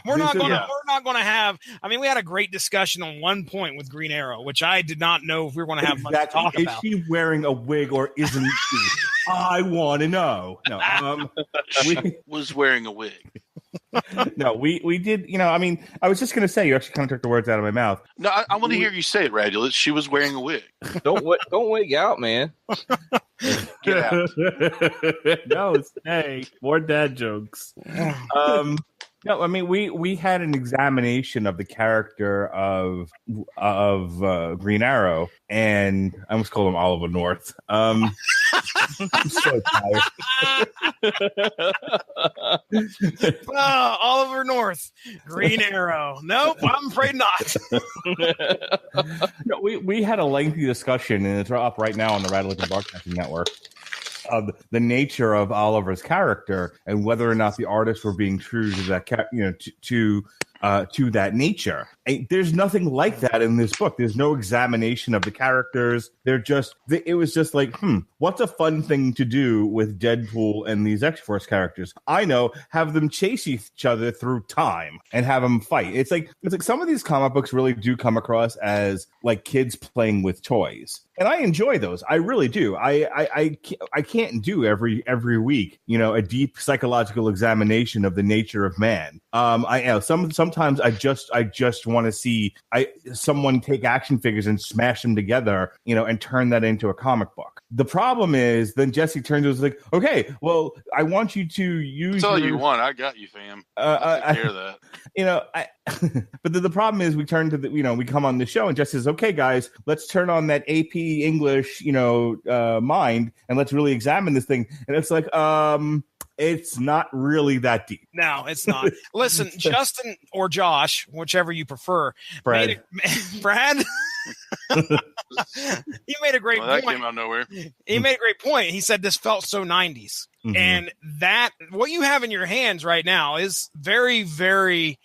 [SPEAKER 2] We're not going to have. I mean, we had a great discussion on one point with Green Arrow, which I did not know if we were going to have much to talk about.
[SPEAKER 3] Is she wearing a wig or isn't she? I want to know. No,
[SPEAKER 4] she was wearing a wig.
[SPEAKER 3] No, we did. I mean, I was just going to say, you actually kind of took the words out of my mouth.
[SPEAKER 4] No, I want to hear you say it, Radulus. She was wearing a wig.
[SPEAKER 5] Don't wig out, man.
[SPEAKER 4] Get out.
[SPEAKER 3] No, stay. More dad jokes. No, I mean we had an examination of the character of Green Arrow, and I almost called him Oliver North. I'm so tired.
[SPEAKER 2] Oliver North, Green Arrow. Nope, I'm afraid not.
[SPEAKER 3] No, we had a lengthy discussion, and it's up right now on the Radicalism Broadcasting Network, of the nature of Oliver's character and whether or not the artists were being true to that, to that nature. There's nothing like that in this book. There's no examination of the characters. It was just like, what's a fun thing to do with Deadpool and these X-Force characters? I know, have them chase each other through time and have them fight. It's like some of these comic books really do come across as like kids playing with toys. And I enjoy those. I really do. I can't do every week, a deep psychological examination of the nature of man. Sometimes I just want to see someone take action figures and smash them together, and turn that into a comic book. The problem is then Jesse turns to us like, okay, well, I want you to use.
[SPEAKER 4] That's all you want. I got you, fam. I hear that.
[SPEAKER 3] But the problem is we turn to we come on the show and Jesse says, okay, guys, let's turn on that AP English, mind, and let's really examine this thing. And it's like, it's not really that deep.
[SPEAKER 2] No, it's not. Listen, Justin or Josh, whichever you prefer.
[SPEAKER 3] Brad.
[SPEAKER 2] Brad? He made a great point.
[SPEAKER 4] That came out of nowhere.
[SPEAKER 2] He made a great point. He said this felt so 90s. Mm-hmm. And that, what you have in your hands right now is very, very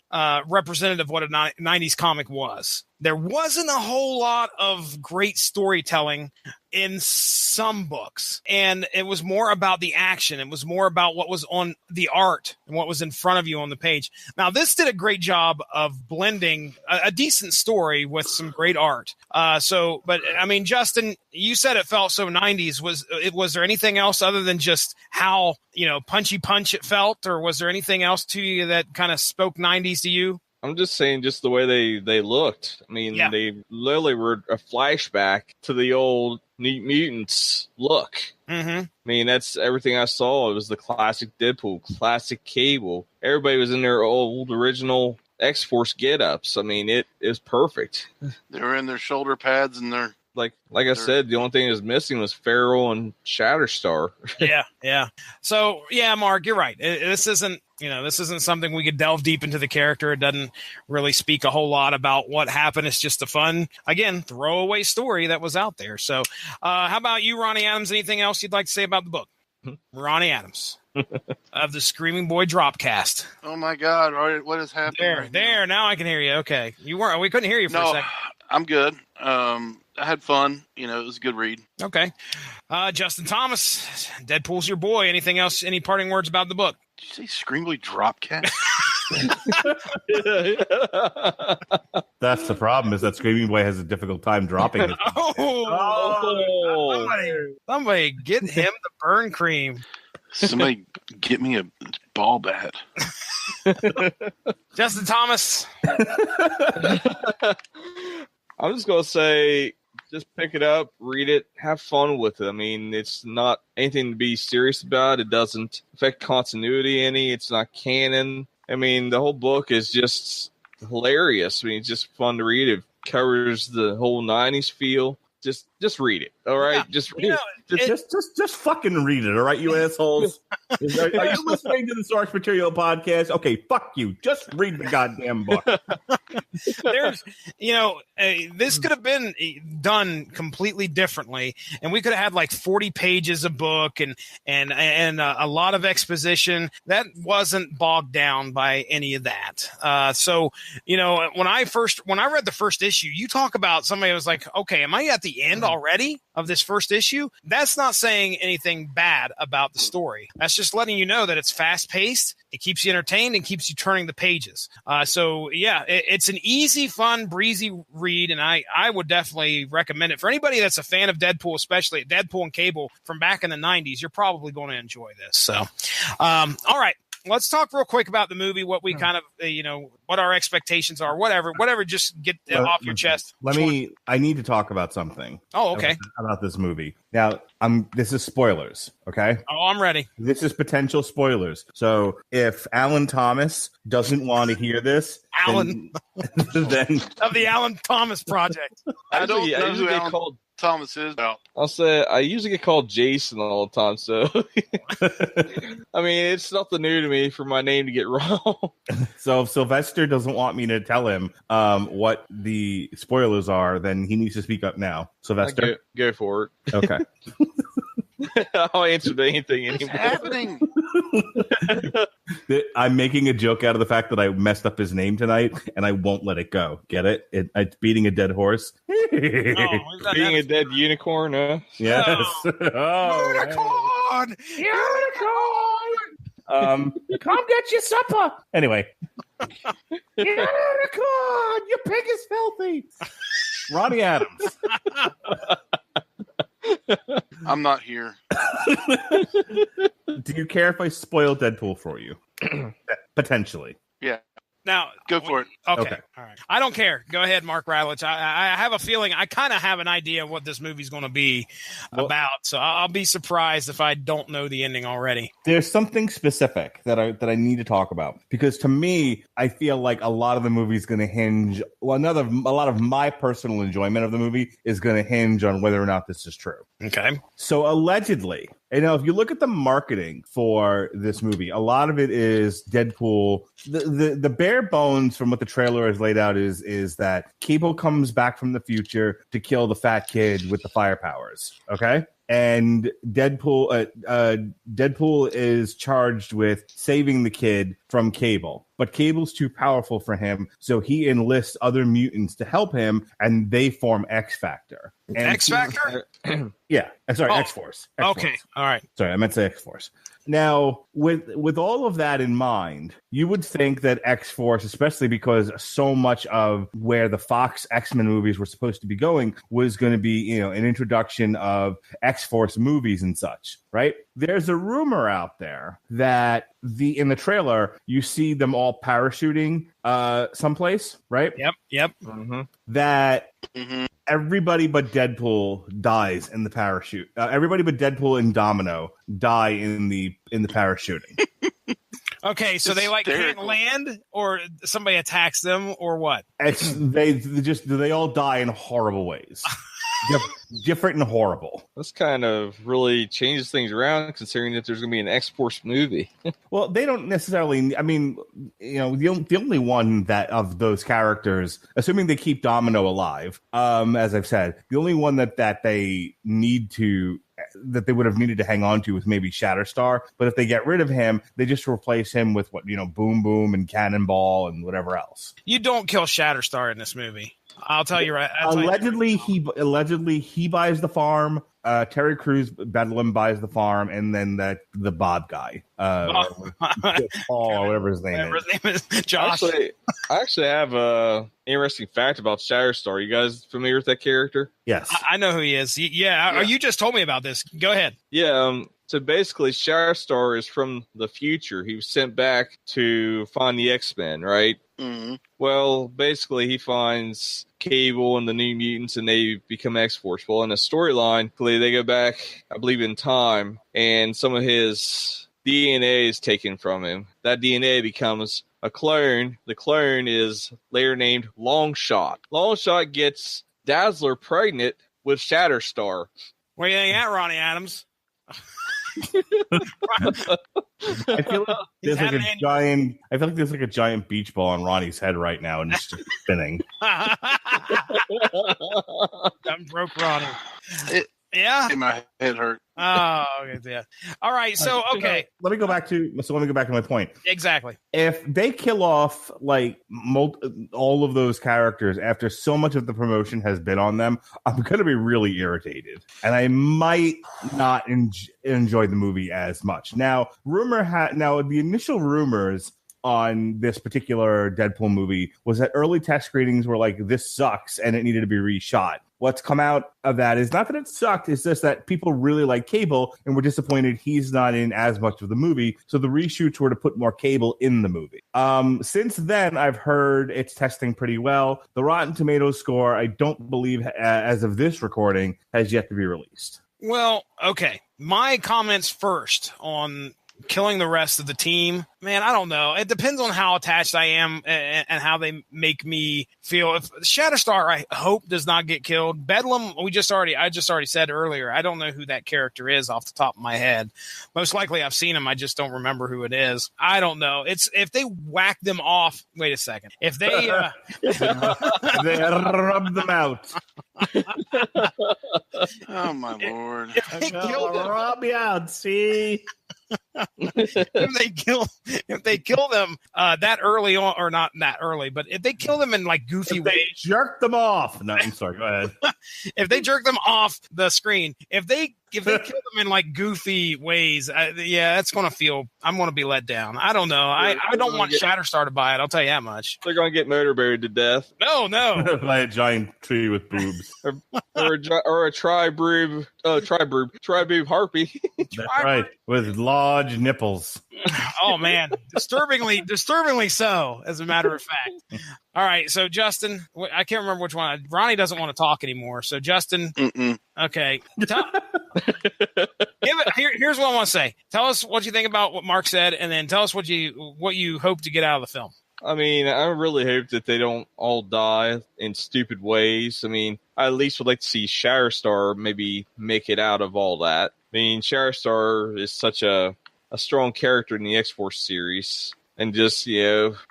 [SPEAKER 2] representative of what a 90s comic was. There wasn't a whole lot of great storytelling in some books, and it was more about the action. It was more about what was on the art and what was in front of you on the page. Now, this did a great job of blending a decent story with some great art. But I mean, Justin, you said it felt so 90s. Was there anything else other than just how, punchy punch it felt, or was there anything else to you that kind of spoke 90s to you?
[SPEAKER 5] I'm just saying, just the way they looked. I mean, They literally were a flashback to the old mutants look.
[SPEAKER 2] Mm-hmm.
[SPEAKER 5] I mean, that's everything I saw. It was the classic Deadpool, classic Cable. Everybody was in their old original X-Force get-ups. I mean, it is perfect.
[SPEAKER 4] They were in their shoulder pads and their...
[SPEAKER 5] Like I said, the only thing that was missing was Feral and Shatterstar.
[SPEAKER 2] Yeah. So, Mark, you're right. This isn't something we could delve deep into the character. It doesn't really speak a whole lot about what happened. It's just a fun, again, throwaway story that was out there. So, how about you, Ronnie Adams? Anything else you'd like to say about the book? Ronnie Adams of the Screaming Boy Dropcast.
[SPEAKER 4] Oh my God! What is happening?
[SPEAKER 2] There. Now I can hear you. Okay, we couldn't hear you for a second.
[SPEAKER 4] I'm good. I had fun. It was a good read.
[SPEAKER 2] Okay. Justin Thomas, Deadpool's your boy. Anything else? Any parting words about the book?
[SPEAKER 4] Did you say Scream Boy Dropcast?
[SPEAKER 3] That's the problem, is that Screaming Boy has a difficult time dropping it.
[SPEAKER 2] Somebody get him the burn cream.
[SPEAKER 4] Somebody get me a ball bat.
[SPEAKER 2] Justin Thomas.
[SPEAKER 5] I'm just going to say, just pick it up, read it, have fun with it. I mean, it's not anything to be serious about. It doesn't affect continuity any. It's not canon. I mean, the whole book is just hilarious. I mean, it's just fun to read. It covers the whole 90s feel. Just just read it. All right, just read it.
[SPEAKER 3] Just fucking read it. All right, you assholes. Are you listening to the Source Material podcast? Okay, fuck you. Just read the goddamn book.
[SPEAKER 2] There's, this could have been done completely differently, and we could have had like 40 pages of book and a lot of exposition that wasn't bogged down by any of that. So when I read the first issue, you talk about somebody was like, okay, am I at the end already of this first issue? That's not saying anything bad about the story. That's just letting you know that it's fast paced. It keeps you entertained and keeps you turning the pages. It's an easy, fun, breezy read, and I would definitely recommend it for anybody that's a fan of Deadpool, especially Deadpool and Cable from back in the 90s. You're probably going to enjoy this. So, all right. Let's talk real quick about the movie, what we kind of, what our expectations are, whatever, just get off your chest.
[SPEAKER 3] I need to talk about something.
[SPEAKER 2] Oh, okay.
[SPEAKER 3] About this movie. Now, this is spoilers, okay?
[SPEAKER 2] Oh, I'm ready.
[SPEAKER 3] This is potential spoilers. So if Alan Thomas doesn't want to hear this, then
[SPEAKER 2] of the Alan Thomas Project.
[SPEAKER 4] I don't know who Alan Thomas is.
[SPEAKER 5] I'll say I usually get called Jason all the time, so I mean it's nothing new to me for my name to get wrong.
[SPEAKER 3] So if Sylvester doesn't want me to tell him what the spoilers are, then he needs to speak up now. Sylvester,
[SPEAKER 5] go for it.
[SPEAKER 3] Okay.
[SPEAKER 5] I'll answer to anything anymore.
[SPEAKER 4] What's happening?
[SPEAKER 3] I'm making a joke out of the fact that I messed up his name tonight, and I won't let it go. Get it? It's beating a dead horse.
[SPEAKER 5] Being a dead unicorn,
[SPEAKER 3] Yes.
[SPEAKER 2] Unicorn!
[SPEAKER 3] Unicorn! Come get your supper. Anyway. Unicorn! Your pig is filthy. Ronnie Adams.
[SPEAKER 4] I'm not here.
[SPEAKER 3] Do you care if I spoil Deadpool for you? Potentially.
[SPEAKER 4] Yeah.
[SPEAKER 2] Now,
[SPEAKER 4] go for it.
[SPEAKER 2] Okay. All right. I don't care. Go ahead, Mark Radlich. I have a feeling I kind of have an idea of what this movie's going to be about. So I'll be surprised if I don't know the ending already.
[SPEAKER 3] There's something specific that I need to talk about, because to me, I feel like a lot of the movie is going to hinge. Well, a lot of my personal enjoyment of the movie is going to hinge on whether or not this is true.
[SPEAKER 2] Okay.
[SPEAKER 3] So allegedly, if you look at the marketing for this movie, a lot of it is Deadpool. The bare bones from what the trailer has laid out is that Cable comes back from the future to kill the fat kid with the fire powers. Okay. And Deadpool is charged with saving the kid from Cable, but Cable's too powerful for him, so he enlists other mutants to help him, and they form X Factor.
[SPEAKER 2] X Factor?
[SPEAKER 3] Yeah, sorry, X-Force.
[SPEAKER 2] Okay, all right.
[SPEAKER 3] Sorry, I meant to say X-Force. Now, with all of that in mind, you would think that X-Force, especially because so much of where the Fox X-Men movies were supposed to be going was going to be, an introduction of X-Force movies and such, right? There's a rumor out there that in the trailer, you see them all parachuting someplace, right?
[SPEAKER 2] Yep.
[SPEAKER 5] Mm-hmm.
[SPEAKER 3] That everybody but Deadpool dies in the parachute. Everybody but Deadpool and Domino die in the parachuting.
[SPEAKER 2] Okay, so they can't land, or somebody attacks them, or what?
[SPEAKER 3] They all die in horrible ways. Different and horrible.
[SPEAKER 5] This kind of really changes things around, considering that there's going to be an X-Force movie.
[SPEAKER 3] Well, they don't necessarily. I mean, the only one that of those characters, assuming they keep Domino alive, as I've said, the only one that they need to. That they would have needed to hang on to was maybe Shatterstar, but if they get rid of him, they just replace him with Boom Boom and Cannonball and whatever else.
[SPEAKER 2] You don't kill Shatterstar in this movie. I'll tell you right.
[SPEAKER 3] Allegedly, he buys the farm. Terry Crews Bedlam buys the farm, and then the Bob guy, Paul or whatever his name is.
[SPEAKER 2] His name is Josh.
[SPEAKER 5] I actually have a interesting fact about Shatterstar. You guys familiar with that character?
[SPEAKER 3] Yes,
[SPEAKER 2] I know who he is. Yeah, you just told me about this. Go ahead.
[SPEAKER 5] Yeah. So basically, Shatterstar is from the future. He was sent back to find the X-Men, right?
[SPEAKER 4] Mm-hmm.
[SPEAKER 5] Well, basically, he finds Cable and the New Mutants, and they become X-Force. Well, in the storyline, they go back, I believe, in time, and some of his DNA is taken from him. That DNA becomes a clone. The clone is later named Longshot. Longshot gets Dazzler pregnant with Shatterstar.
[SPEAKER 2] Where you think at, Ronnie Adams?
[SPEAKER 3] I feel like there's like a giant. I feel like there's like a giant beach ball on Ronnie's head right now, and it's just spinning.
[SPEAKER 2] I'm broke, Ronnie. Yeah,
[SPEAKER 4] my head hurt.
[SPEAKER 2] Oh, okay, yeah. All right, so okay.
[SPEAKER 3] Let me go back to my point.
[SPEAKER 2] Exactly.
[SPEAKER 3] If they kill off like all of those characters after so much of the promotion has been on them, I'm going to be really irritated, and I might not enjoy the movie as much. Now, the initial rumors on this particular Deadpool movie was that early test screenings were like, this sucks and it needed to be reshot. What's come out of that is not that it sucked, it's just that people really like Cable and were disappointed he's not in as much of the movie. So the reshoots were to put more Cable in the movie. Since then, I've heard it's testing pretty well. The Rotten Tomatoes score, I don't believe, as of this recording, has yet to be released.
[SPEAKER 2] Well, okay. My comments first on killing the rest of the team. Man, I don't know. It depends on how attached I am and how they make me feel. If Shatterstar, I hope, does not get killed. Bedlam, I just already said earlier, I don't know who that character is off the top of my head. Most likely I've seen him. I just don't remember who it is. I don't know. It's if they whack them off. Wait a second. If they
[SPEAKER 3] they rub them out.
[SPEAKER 4] Oh my Lord.
[SPEAKER 2] If they kill them,
[SPEAKER 3] rub me out, see?
[SPEAKER 2] if they kill them that early on, or not that early, but if they kill them in like goofy ways,
[SPEAKER 3] jerk them off. No, I'm sorry. Go ahead.
[SPEAKER 2] If they jerk them off the screen, if they kill them in like goofy ways, that's going to feel. I'm going to be let down. I don't know. I don't want Shatterstar to buy it. I'll tell you that much.
[SPEAKER 5] They're going to get motor buried to death.
[SPEAKER 2] No.
[SPEAKER 3] By a giant tree with boobs,
[SPEAKER 5] or a tri-boob harpy.
[SPEAKER 3] That's right, with large nipples.
[SPEAKER 2] Oh man, disturbingly so. As a matter of fact. All right, so Justin, I can't remember which one. Ronnie doesn't want to talk anymore. So Justin, okay. Here's what I want to say. Tell us what you think about what Mark said, and then tell us what you hope to get out of the film.
[SPEAKER 5] I mean, I really hope that they don't all die in stupid ways. I mean, I at least would like to see Shatterstar maybe make it out of all that. I mean, Shatterstar is such a strong character in the X-Force series. And just,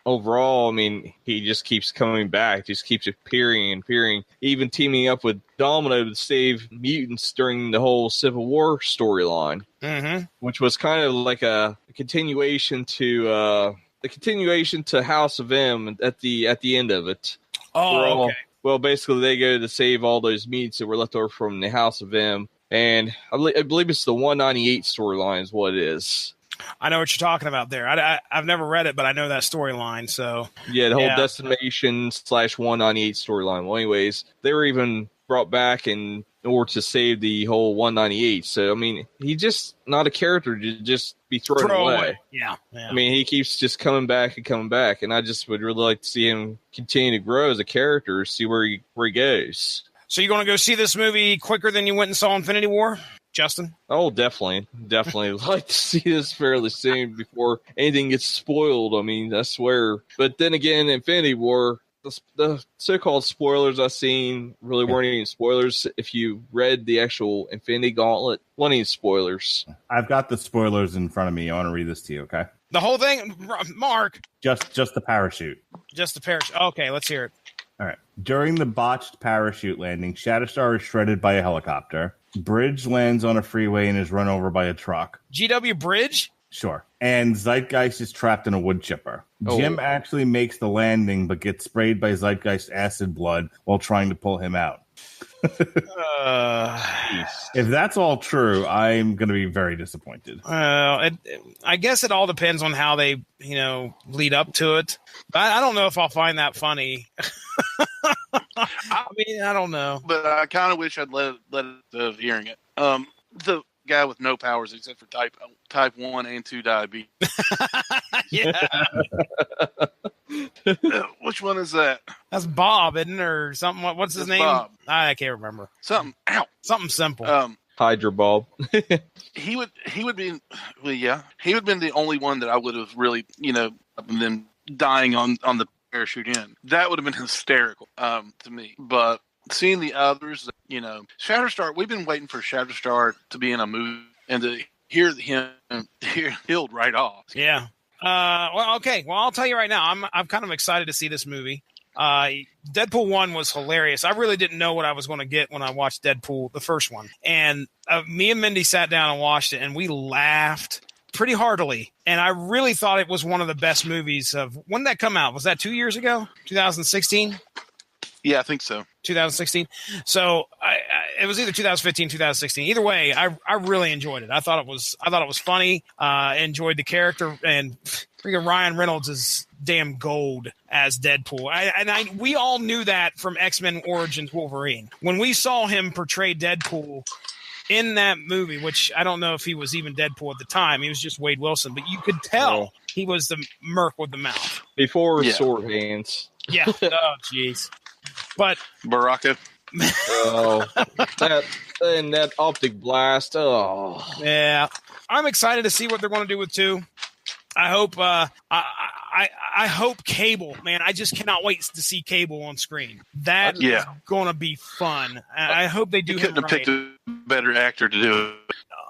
[SPEAKER 5] overall, I mean, he just keeps coming back, just keeps appearing, even teaming up with Domino to save mutants during the whole Civil War storyline, which was kind of like a continuation to House of M at the end of it.
[SPEAKER 2] Oh, okay.
[SPEAKER 5] Well, basically, they go to save all those mutants that were left over from the House of M, and I believe it's the 198 storyline is what it is.
[SPEAKER 2] I know what you're talking about there. I've never read it, but I know that storyline. So
[SPEAKER 5] yeah, the whole Decimation / 198 storyline. Well, anyways, they were even brought back in order to save the whole 198. So I mean, he's just not a character to just be thrown away.
[SPEAKER 2] Yeah.
[SPEAKER 5] I mean, he keeps just coming back, and I just would really like to see him continue to grow as a character, see where he goes.
[SPEAKER 2] So you're going to go see this movie quicker than you went and saw Infinity War, Justin?
[SPEAKER 5] Oh, definitely. Like to see this fairly soon before anything gets spoiled. I mean, I swear. But then again, Infinity War, the so-called spoilers I've seen really weren't any spoilers. If you read the actual Infinity Gauntlet, wasn't any spoilers.
[SPEAKER 3] I've got the spoilers in front of me. I want to read this to you, okay?
[SPEAKER 2] The whole thing, Mark?
[SPEAKER 3] Just the parachute.
[SPEAKER 2] Just the parachute. Okay, let's hear it.
[SPEAKER 3] All right. During the botched parachute landing, Shatterstar is shredded by a helicopter. Bridge lands on a freeway and is run over by a truck.
[SPEAKER 2] GW Bridge?
[SPEAKER 3] Sure. And Zeitgeist is trapped in a wood chipper.
[SPEAKER 5] Oh.
[SPEAKER 3] Jim actually makes the landing, but gets sprayed by Zeitgeist acid blood while trying to pull him out. If that's all true, I'm going to be very disappointed.
[SPEAKER 2] I guess it all depends on how they, lead up to it. But I don't know if I'll find that funny. I mean, I don't know.
[SPEAKER 4] But I kind of wish I'd let it of hearing it. The guy with no powers except for type 1 and 2 diabetes.
[SPEAKER 2] Yeah.
[SPEAKER 4] Which one is that?
[SPEAKER 2] That's Bob, isn't it? Or something. What's his name?
[SPEAKER 4] Bob.
[SPEAKER 2] I can't remember.
[SPEAKER 4] Something
[SPEAKER 2] simple.
[SPEAKER 5] Hydra Bob.
[SPEAKER 4] He would be, well, yeah. He would have been the only one that I would have really, and then dying on the parachute in. That would have been hysterical to me. But seeing the others, Shatterstar. We've been waiting for Shatterstar to be in a movie and to hear him killed right off.
[SPEAKER 2] Yeah. Well, okay. Well, I'll tell you right now, I'm kind of excited to see this movie. Deadpool 1 was hilarious. I really didn't know what I was going to get when I watched Deadpool, the first one. And me and Mindy sat down and watched it, and we laughed pretty heartily. And I really thought it was one of the best movies of, when did that come out? Was that 2 years ago? 2016?
[SPEAKER 4] Yeah, I think so.
[SPEAKER 2] 2016. So it was either 2015, 2016. Either way, I really enjoyed it. I thought it was funny. Enjoyed the character, and freaking Ryan Reynolds is damn gold as Deadpool. We all knew that from X-Men Origins Wolverine. When we saw him portray Deadpool in that movie, which I don't know if he was even Deadpool at the time. He was just Wade Wilson, but you could tell he was the Merc with the mouth.
[SPEAKER 5] Before sword hands.
[SPEAKER 2] Yeah. Oh, jeez. But
[SPEAKER 4] Baraka.
[SPEAKER 5] That optic blast. Oh,
[SPEAKER 2] yeah. I'm excited to see what they're going to do with 2. I hope. I hope Cable. Man, I just cannot wait to see Cable on screen. That is going to be fun. I hope they do.
[SPEAKER 4] You couldn't have picked a better actor to do it.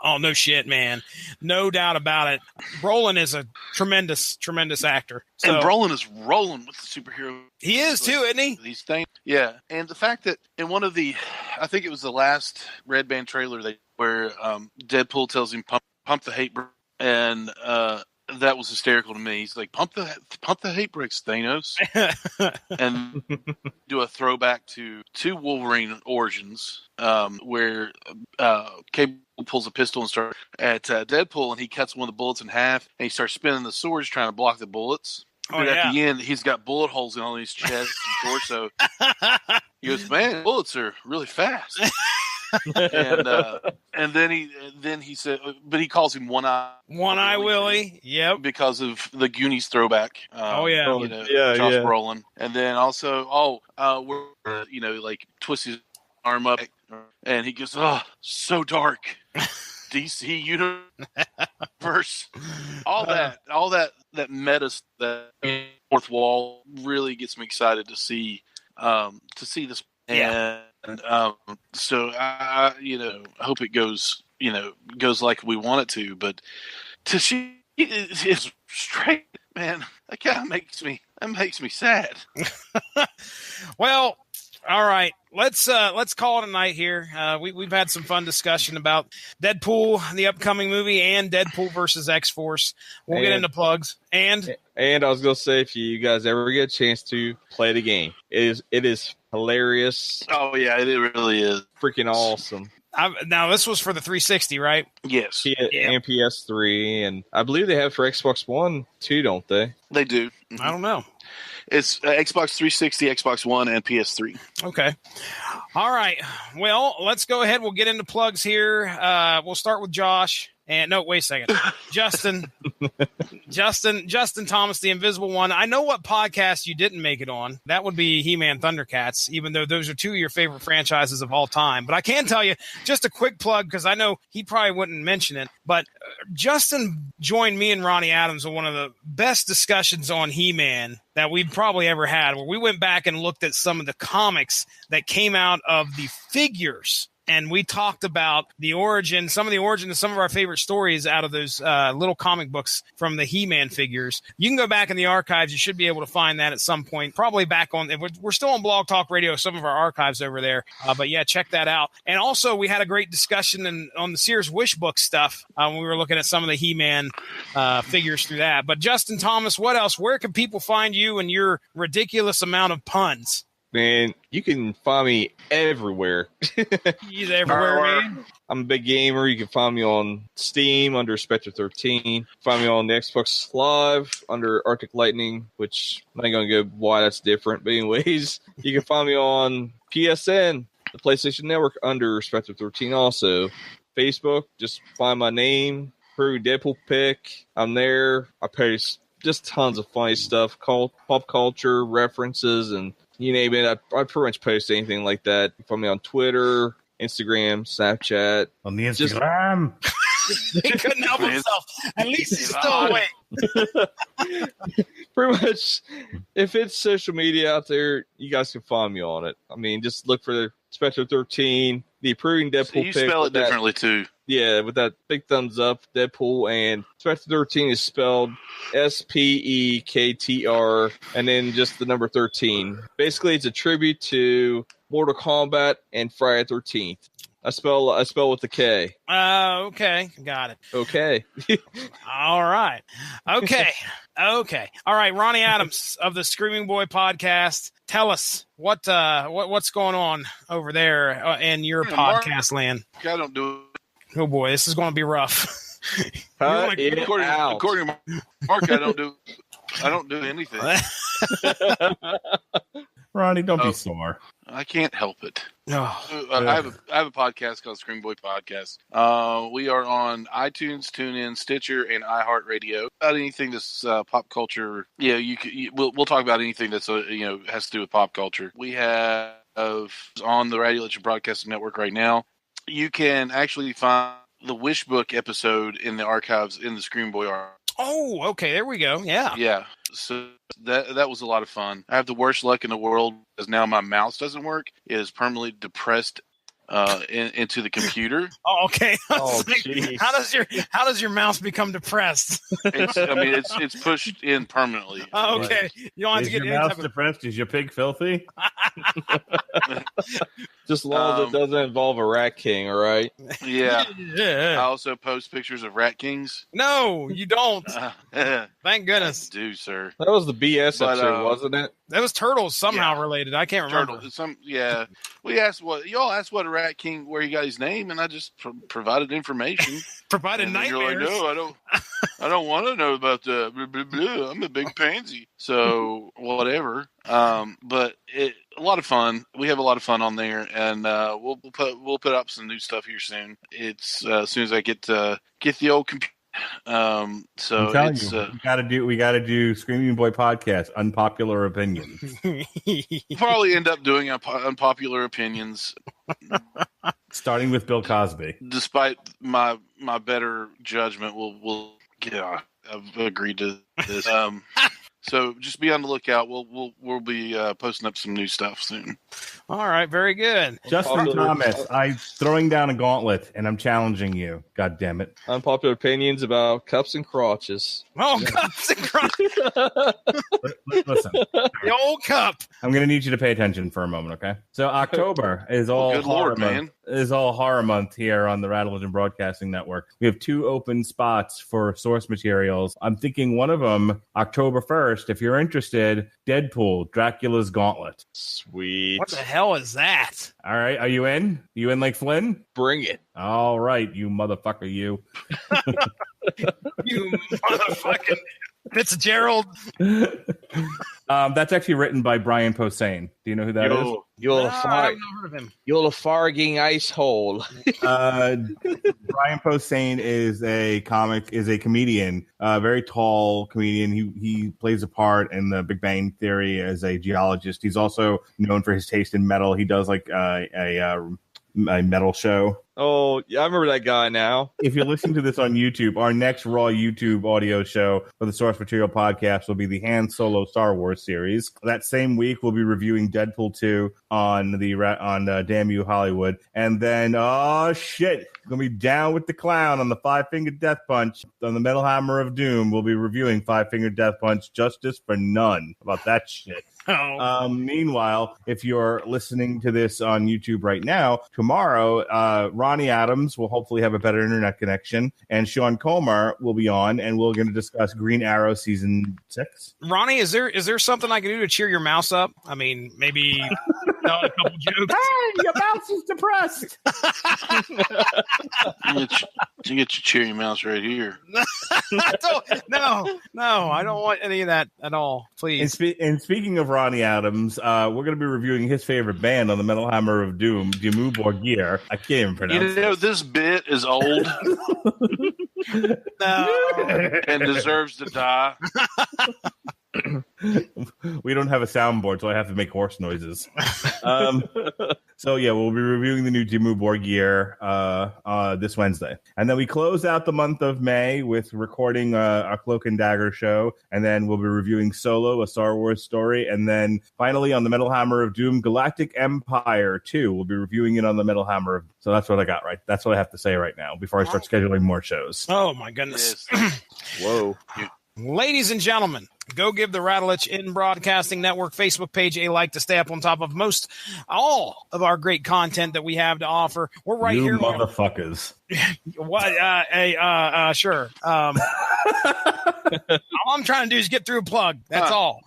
[SPEAKER 2] Oh, no shit, man. No doubt about it. Brolin is a tremendous, tremendous actor. So,
[SPEAKER 4] and Brolin is rolling with the superhero.
[SPEAKER 2] He is too, isn't he?
[SPEAKER 4] These things. Yeah. And the fact that in one of the, I think it was the last Red Band trailer where Deadpool tells him, pump the hate, and that was hysterical to me. He's like, pump the hate bricks, Thanos. And do a throwback to Wolverine Origins, where Cable pulls a pistol and starts at Deadpool, and he cuts one of the bullets in half, and he starts spinning the swords trying to block the bullets. But at the end, he's got bullet holes in all his chest and torso. He goes, man, bullets are really fast. And then he said, but he calls him One Eye Willie.
[SPEAKER 2] Yep,
[SPEAKER 4] because of the Goonies throwback. Josh Brolin, and then also like twists his arm up, and he goes, oh, so dark. DC universe, all that meta, that fourth wall really gets me excited to see this. And so I hope it goes like we want it to, but to see it's straight, man, that kind of makes me sad.
[SPEAKER 2] Well, all right, let's call it a night here. We've had some fun discussion about Deadpool, the upcoming movie, and Deadpool versus X-Force. We'll get into plugs. And
[SPEAKER 5] I was gonna say, if you guys ever get a chance to play the game, it is hilarious.
[SPEAKER 4] Oh yeah, it really is
[SPEAKER 5] freaking awesome.
[SPEAKER 2] Now this was for the 360, right?
[SPEAKER 4] Yes,
[SPEAKER 5] and PS3, and I believe they have for Xbox One too, don't they?
[SPEAKER 4] They do.
[SPEAKER 2] Mm-hmm. I don't know.
[SPEAKER 4] It's Xbox 360, Xbox One, and PS3.
[SPEAKER 2] Okay. All right. Well, let's go ahead. We'll get into plugs here. We'll start with Josh. And no, wait a second. Justin Thomas, the Invisible One. I know what podcast you didn't make it on. That would be He-Man Thundercats, even though those are 2 of your favorite franchises of all time. But I can tell you just a quick plug, because I know he probably wouldn't mention it. But Justin joined me and Ronnie Adams on one of the best discussions on He-Man that we've probably ever had, where we went back and looked at some of the comics that came out of the figures. And we talked about some of our favorite stories out of those little comic books from the He-Man figures. You can go back in the archives. You should be able to find that at some point, probably back on. We're still on Blog Talk Radio, some of our archives over there. But yeah, check that out. And also, we had a great discussion on the Sears Wish Book stuff when we were looking at some of the He-Man figures through that. But Justin Thomas, what else? Where can people find you and your ridiculous amount of puns?
[SPEAKER 5] Man, you can find me everywhere.
[SPEAKER 2] He's everywhere, man.
[SPEAKER 5] I'm a big gamer. You can find me on Steam under Spectre 13. Find me on the Xbox Live under Arctic Lightning, which I'm not going to go why that's different. But anyways, you can find me on PSN, the PlayStation Network, under Spectre 13 also. Facebook, just find my name, Crew Deadpool Pick. I'm there. I post just tons of funny stuff, pop culture references, and you name it. I pretty much post anything like that. You find me on Twitter, Instagram, Snapchat.
[SPEAKER 3] On the Instagram.
[SPEAKER 2] He couldn't help himself. At least he's still awake.
[SPEAKER 5] Pretty much, if it's social media out there, you guys can find me on it. I mean, just look for Spectre 13, the approving Deadpool
[SPEAKER 4] So you
[SPEAKER 5] pick.
[SPEAKER 4] spell it differently, too.
[SPEAKER 5] Yeah, with that big thumbs up, Deadpool, and Spectre 13 is spelled SPEKTR, and then just the number 13. Basically, it's a tribute to Mortal Kombat and Friday the 13th. I spell with the K.
[SPEAKER 2] Okay. Got it.
[SPEAKER 5] Okay.
[SPEAKER 2] All right. Okay. Okay. All right. Ronnie Adams of the Screaming Boy podcast. Tell us what's going on over there in your podcast land.
[SPEAKER 4] I don't do it.
[SPEAKER 2] Oh boy, this is going to be rough.
[SPEAKER 4] According to Mark, I don't do anything.
[SPEAKER 3] Ronnie, don't be sore.
[SPEAKER 4] I can't help it.
[SPEAKER 2] Oh,
[SPEAKER 4] I have a podcast called Scream Boy Podcast. We are on iTunes, TuneIn, Stitcher, and iHeartRadio. About anything that's pop culture, we'll talk about anything that's has to do with pop culture. We have on the Radio Legend Broadcasting Network right now. You can actually find the Wish Book episode in the archives in the Scream Boy archive.
[SPEAKER 2] Oh, okay, there we go. Yeah.
[SPEAKER 4] Yeah. So that was a lot of fun. I have the worst luck in the world because now my mouse doesn't work. It is permanently depressed into the computer.
[SPEAKER 2] Oh, okay.
[SPEAKER 5] Oh,
[SPEAKER 2] like, how does your mouse become depressed?
[SPEAKER 4] It's pushed in permanently.
[SPEAKER 2] Oh, okay. You don't have to get
[SPEAKER 3] your mouse depressed. Is your pig filthy?
[SPEAKER 5] Just long as it doesn't involve a Rat King, all right?
[SPEAKER 4] Yeah.
[SPEAKER 2] Yeah.
[SPEAKER 4] I also post pictures of Rat Kings.
[SPEAKER 2] No, you don't. Thank goodness.
[SPEAKER 4] I do, sir.
[SPEAKER 5] That was the BS episode, wasn't it?
[SPEAKER 2] That was turtles somehow related. I can't remember.
[SPEAKER 4] We asked y'all asked what a Rat King, where he got his name, and I just provided information.
[SPEAKER 2] Provided
[SPEAKER 4] and
[SPEAKER 2] nightmares.
[SPEAKER 4] You're like, no, I don't want to know about the blah, blah, blah. I'm a big pansy. So whatever. But a lot of fun. We have a lot of fun on there, and we'll put up some new stuff here soon. It's as soon as I get the old computer. So it's
[SPEAKER 3] we gotta do Screaming Boy podcast, unpopular opinions.
[SPEAKER 4] We'll probably end up doing unpopular opinions.
[SPEAKER 3] Starting with Bill Cosby.
[SPEAKER 4] Despite my better judgment, I've agreed to this. So just be on the lookout. We'll be posting up some new stuff soon.
[SPEAKER 2] All right, very good.
[SPEAKER 3] Justin Thomas, I'm throwing down a gauntlet and I'm challenging you. God damn it.
[SPEAKER 5] Unpopular opinions about cups and crotches.
[SPEAKER 2] Oh, cups and crotches.
[SPEAKER 3] Listen.
[SPEAKER 2] The old cup.
[SPEAKER 3] I'm going to need you to pay attention for a moment, okay? So October is all horror month here on the Rattleton Broadcasting Network. We have 2 open spots for source materials. I'm thinking one of them, October 1st, if you're interested, Deadpool, Dracula's Gauntlet.
[SPEAKER 5] Sweet.
[SPEAKER 2] What the hell is that?
[SPEAKER 3] All right, are you in? You in like Flynn?
[SPEAKER 5] Bring it.
[SPEAKER 3] All right, you motherfucker, you.
[SPEAKER 2] You motherfucking Fitzgerald.
[SPEAKER 3] That's actually written by Brian Posehn. Do you know who that is?
[SPEAKER 5] You'll
[SPEAKER 2] I've never heard of him.
[SPEAKER 5] You're a farging ice hole.
[SPEAKER 3] Brian Posehn is a comedian, a very tall comedian. He plays a part in the Big Bang Theory as a geologist. He's also known for his taste in metal. He does like a metal show.
[SPEAKER 5] Oh, yeah, I remember that guy now.
[SPEAKER 3] If you're listening to this on YouTube, our next Raw YouTube audio show for the Source Material podcast will be the Han Solo Star Wars series. That same week, we'll be reviewing Deadpool 2 on Damn You Hollywood. And then, oh shit, we're going to be down with the clown on the Five Finger Death Punch. On the Metal Hammer of Doom, we'll be reviewing Five Finger Death Punch, Justice for None. How about that shit?
[SPEAKER 2] Oh.
[SPEAKER 3] Meanwhile, if you're listening to this on YouTube right now, tomorrow, Ronnie Adams will hopefully have a better internet connection, and Sean Comer will be on, and we're going to discuss Green Arrow Season 6.
[SPEAKER 2] Ronnie, is there something I can do to cheer your mouse up? I mean, maybe tell a couple jokes.
[SPEAKER 3] Hey, your mouse is depressed.
[SPEAKER 4] You get your cheery mouse right here.
[SPEAKER 2] No, I don't want any of that at all. Please.
[SPEAKER 3] And speaking of Ronnie Adams, we're going to be reviewing his favorite band on the Metal Hammer of Doom, Dimmu Borgir. I can't even pronounce it.
[SPEAKER 4] This bit is old.
[SPEAKER 2] No.
[SPEAKER 4] And deserves to die.
[SPEAKER 3] We don't have a soundboard, so I have to make horse noises. So yeah, we'll be reviewing the new Dimmu Borgir this Wednesday, and then we close out the month of May with recording our Cloak and Dagger show, and then we'll be reviewing Solo, a Star Wars story, and then finally on the Metal Hammer of Doom, Galactic Empire 2. We'll be reviewing it on the Metal Hammer of. So that's what I got right. That's what I have to say right now before I start scheduling more shows.
[SPEAKER 2] Oh my goodness!
[SPEAKER 5] Whoa.
[SPEAKER 2] Ladies and gentlemen, go give the Rattlich in Broadcasting Network Facebook page a like to stay up on top of all of our great content that we have to offer. We're right here,
[SPEAKER 3] motherfuckers.
[SPEAKER 2] What? Sure. All I'm trying to do is get through a plug. That's all.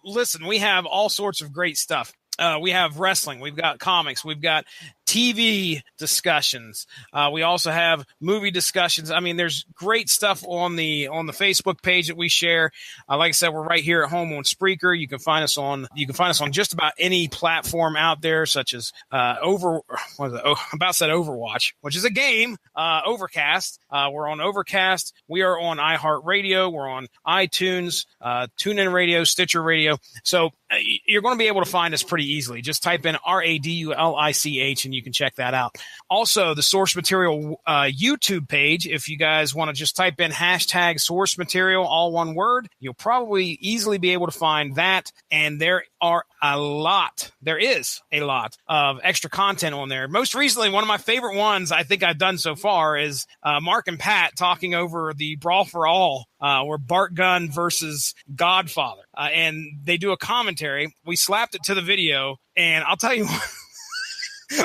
[SPEAKER 2] Listen, we have all sorts of great stuff. We have wrestling. We've got comics. We've got TV discussions. We also have movie discussions. I mean, there's great stuff on the Facebook page that we share. Like I said, we're right here at home on Spreaker. You can find us on just about any platform out there, such as Overwatch, which is a game. Overcast. We're on Overcast. We are on iHeartRadio. We're on iTunes, TuneIn Radio, Stitcher Radio. So you're going to be able to find us pretty easily. Just type in RADULICH and you can check that out. Also, the Source Material YouTube page, if you guys want to just type in hashtag Source Material, all one word, you'll probably easily be able to find that. And there is a lot of extra content on there. Most recently, one of my favorite ones I think I've done so far is Mark and Pat talking over the Brawl for All, where Bart Gunn versus Godfather. And they do a commentary. We slapped it to the video, and I'll tell you what.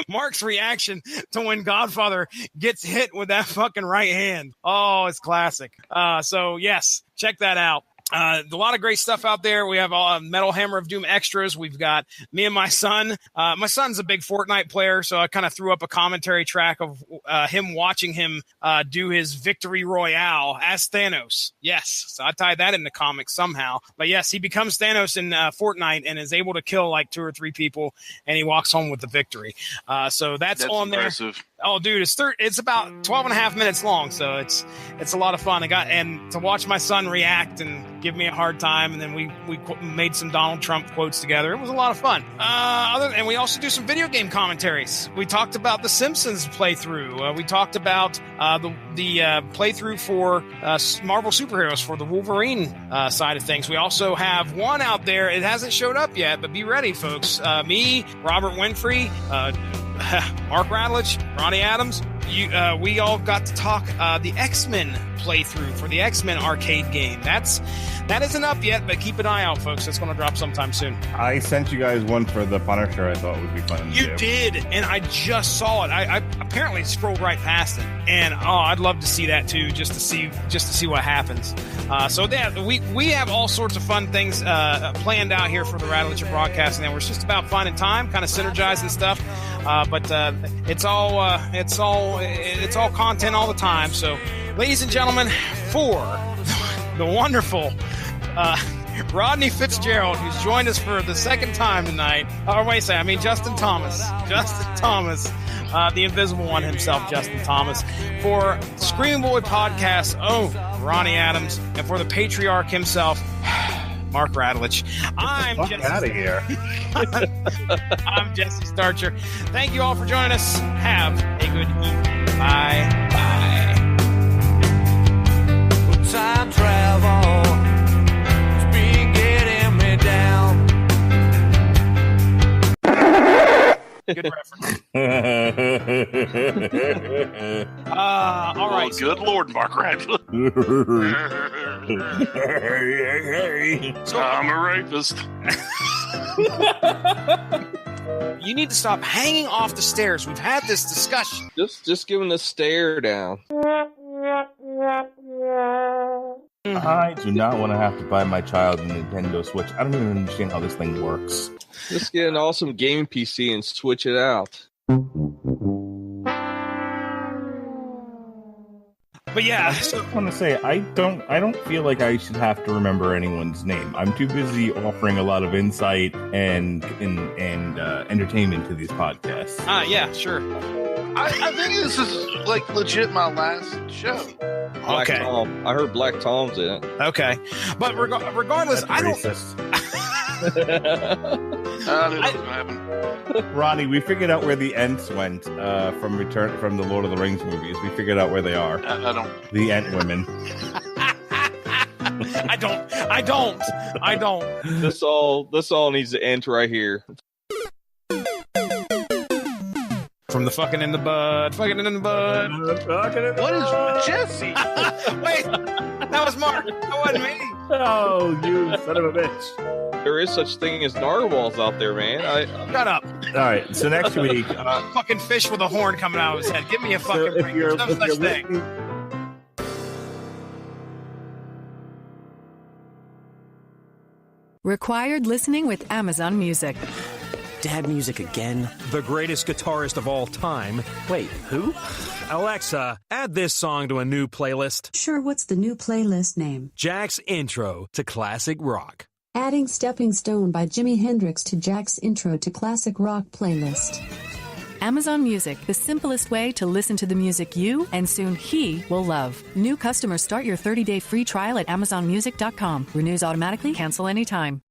[SPEAKER 2] Mark's reaction to when Godfather gets hit with that fucking right hand. Oh, it's classic. So yes, check that out. A lot of great stuff out there. We have Metal Hammer of Doom extras. We've got me and my son. My son's a big Fortnite player, so I kind of threw up a commentary track of him watching him do his victory royale as Thanos. Yes, so I tied that in the comics somehow. But yes, he becomes Thanos in Fortnite and is able to kill like 2 or 3 people, and he walks home with the victory. So that's on impressive. There. Oh, dude, it's about 12 and a half minutes long, so it's a lot of fun. And to watch my son react and give me a hard time, and then we made some Donald Trump quotes together. It was a lot of fun. And we also do some video game commentaries. We talked about the Simpsons playthrough. We talked about the playthrough for Marvel superheroes for the Wolverine side of things. We also have one out there. It hasn't showed up yet, but be ready, folks. Me, Robert Winfrey, Mark Rattlich, Ronnie Adams, we all got to talk the X-Men playthrough for the X-Men arcade game. That isn't up yet, but keep an eye out, folks. It's going to drop sometime soon.
[SPEAKER 3] I sent you guys one for the Punisher. I thought would be fun.
[SPEAKER 2] You did, and I just saw it. I apparently scrolled right past it, and I'd love to see that too, just to see what happens. So yeah, we have all sorts of fun things planned out here for the Rattlich Broadcasting, and we're just about finding time, kind of synergizing stuff. But it's all content all the time. So, ladies and gentlemen, for the wonderful Rodney Fitzgerald, who's joined us for the second time tonight. Justin Thomas. Justin Thomas, the invisible one himself, Justin Thomas. For Screaming Boy Podcast, Ronnie Adams. And for the patriarch himself, Mark Rattlich. I'm Jesse.
[SPEAKER 3] Out of here.
[SPEAKER 2] I'm Jesse Starcher. Thank you all for joining us. Have a good evening. Bye.
[SPEAKER 6] Time travel, it's been getting me down.
[SPEAKER 2] Good reference. All right.
[SPEAKER 4] Good Lord, Mark Radcliffe. I'm a rapist.
[SPEAKER 2] You need to stop hanging off the stairs. We've had this discussion.
[SPEAKER 5] Just give him the stare down.
[SPEAKER 3] I do not want to have to buy my child a Nintendo Switch. I don't even understand how this thing works.
[SPEAKER 5] Just get an awesome gaming PC and switch it out.
[SPEAKER 2] But yeah,
[SPEAKER 3] I just want to say I don't feel like I should have to remember anyone's name. I'm too busy offering a lot of insight and entertainment to these podcasts.
[SPEAKER 2] Yeah, sure.
[SPEAKER 4] I think this is like legit my last show.
[SPEAKER 5] Black Tom. I heard Black Tom's in it.
[SPEAKER 2] Okay, but regardless,
[SPEAKER 3] That's
[SPEAKER 2] I don't.
[SPEAKER 3] racist.
[SPEAKER 4] I knew that was gonna happen.
[SPEAKER 3] Ronnie, we figured out where the Ents went from the Lord of the Rings movies. We figured out where they are.
[SPEAKER 4] I don't.
[SPEAKER 3] The Ent women.
[SPEAKER 2] I don't.
[SPEAKER 5] This all needs to end right here.
[SPEAKER 2] From the fucking in the bud.
[SPEAKER 4] What is Jesse?
[SPEAKER 2] Wait, that was Mark. That wasn't me.
[SPEAKER 3] Oh, you son of a bitch.
[SPEAKER 5] There is such thing as narwhals out there, man.
[SPEAKER 2] Shut up.
[SPEAKER 3] All right, so next week...
[SPEAKER 2] fucking fish with a horn coming out of his head. Give me a fucking break. There's no such thing.
[SPEAKER 7] Required listening with Amazon Music.
[SPEAKER 8] Dad music again?
[SPEAKER 9] The greatest guitarist of all time.
[SPEAKER 8] Wait, who?
[SPEAKER 9] Alexa, add this song to a new playlist.
[SPEAKER 10] Sure, what's the new playlist name?
[SPEAKER 9] Jack's Intro to Classic Rock.
[SPEAKER 10] Adding Stepping Stone by Jimi Hendrix to Jack's Intro to Classic Rock playlist.
[SPEAKER 7] Amazon Music, the simplest way to listen to the music you and soon he will love. New customers start your 30-day free trial at amazonmusic.com. Renews automatically, cancel anytime.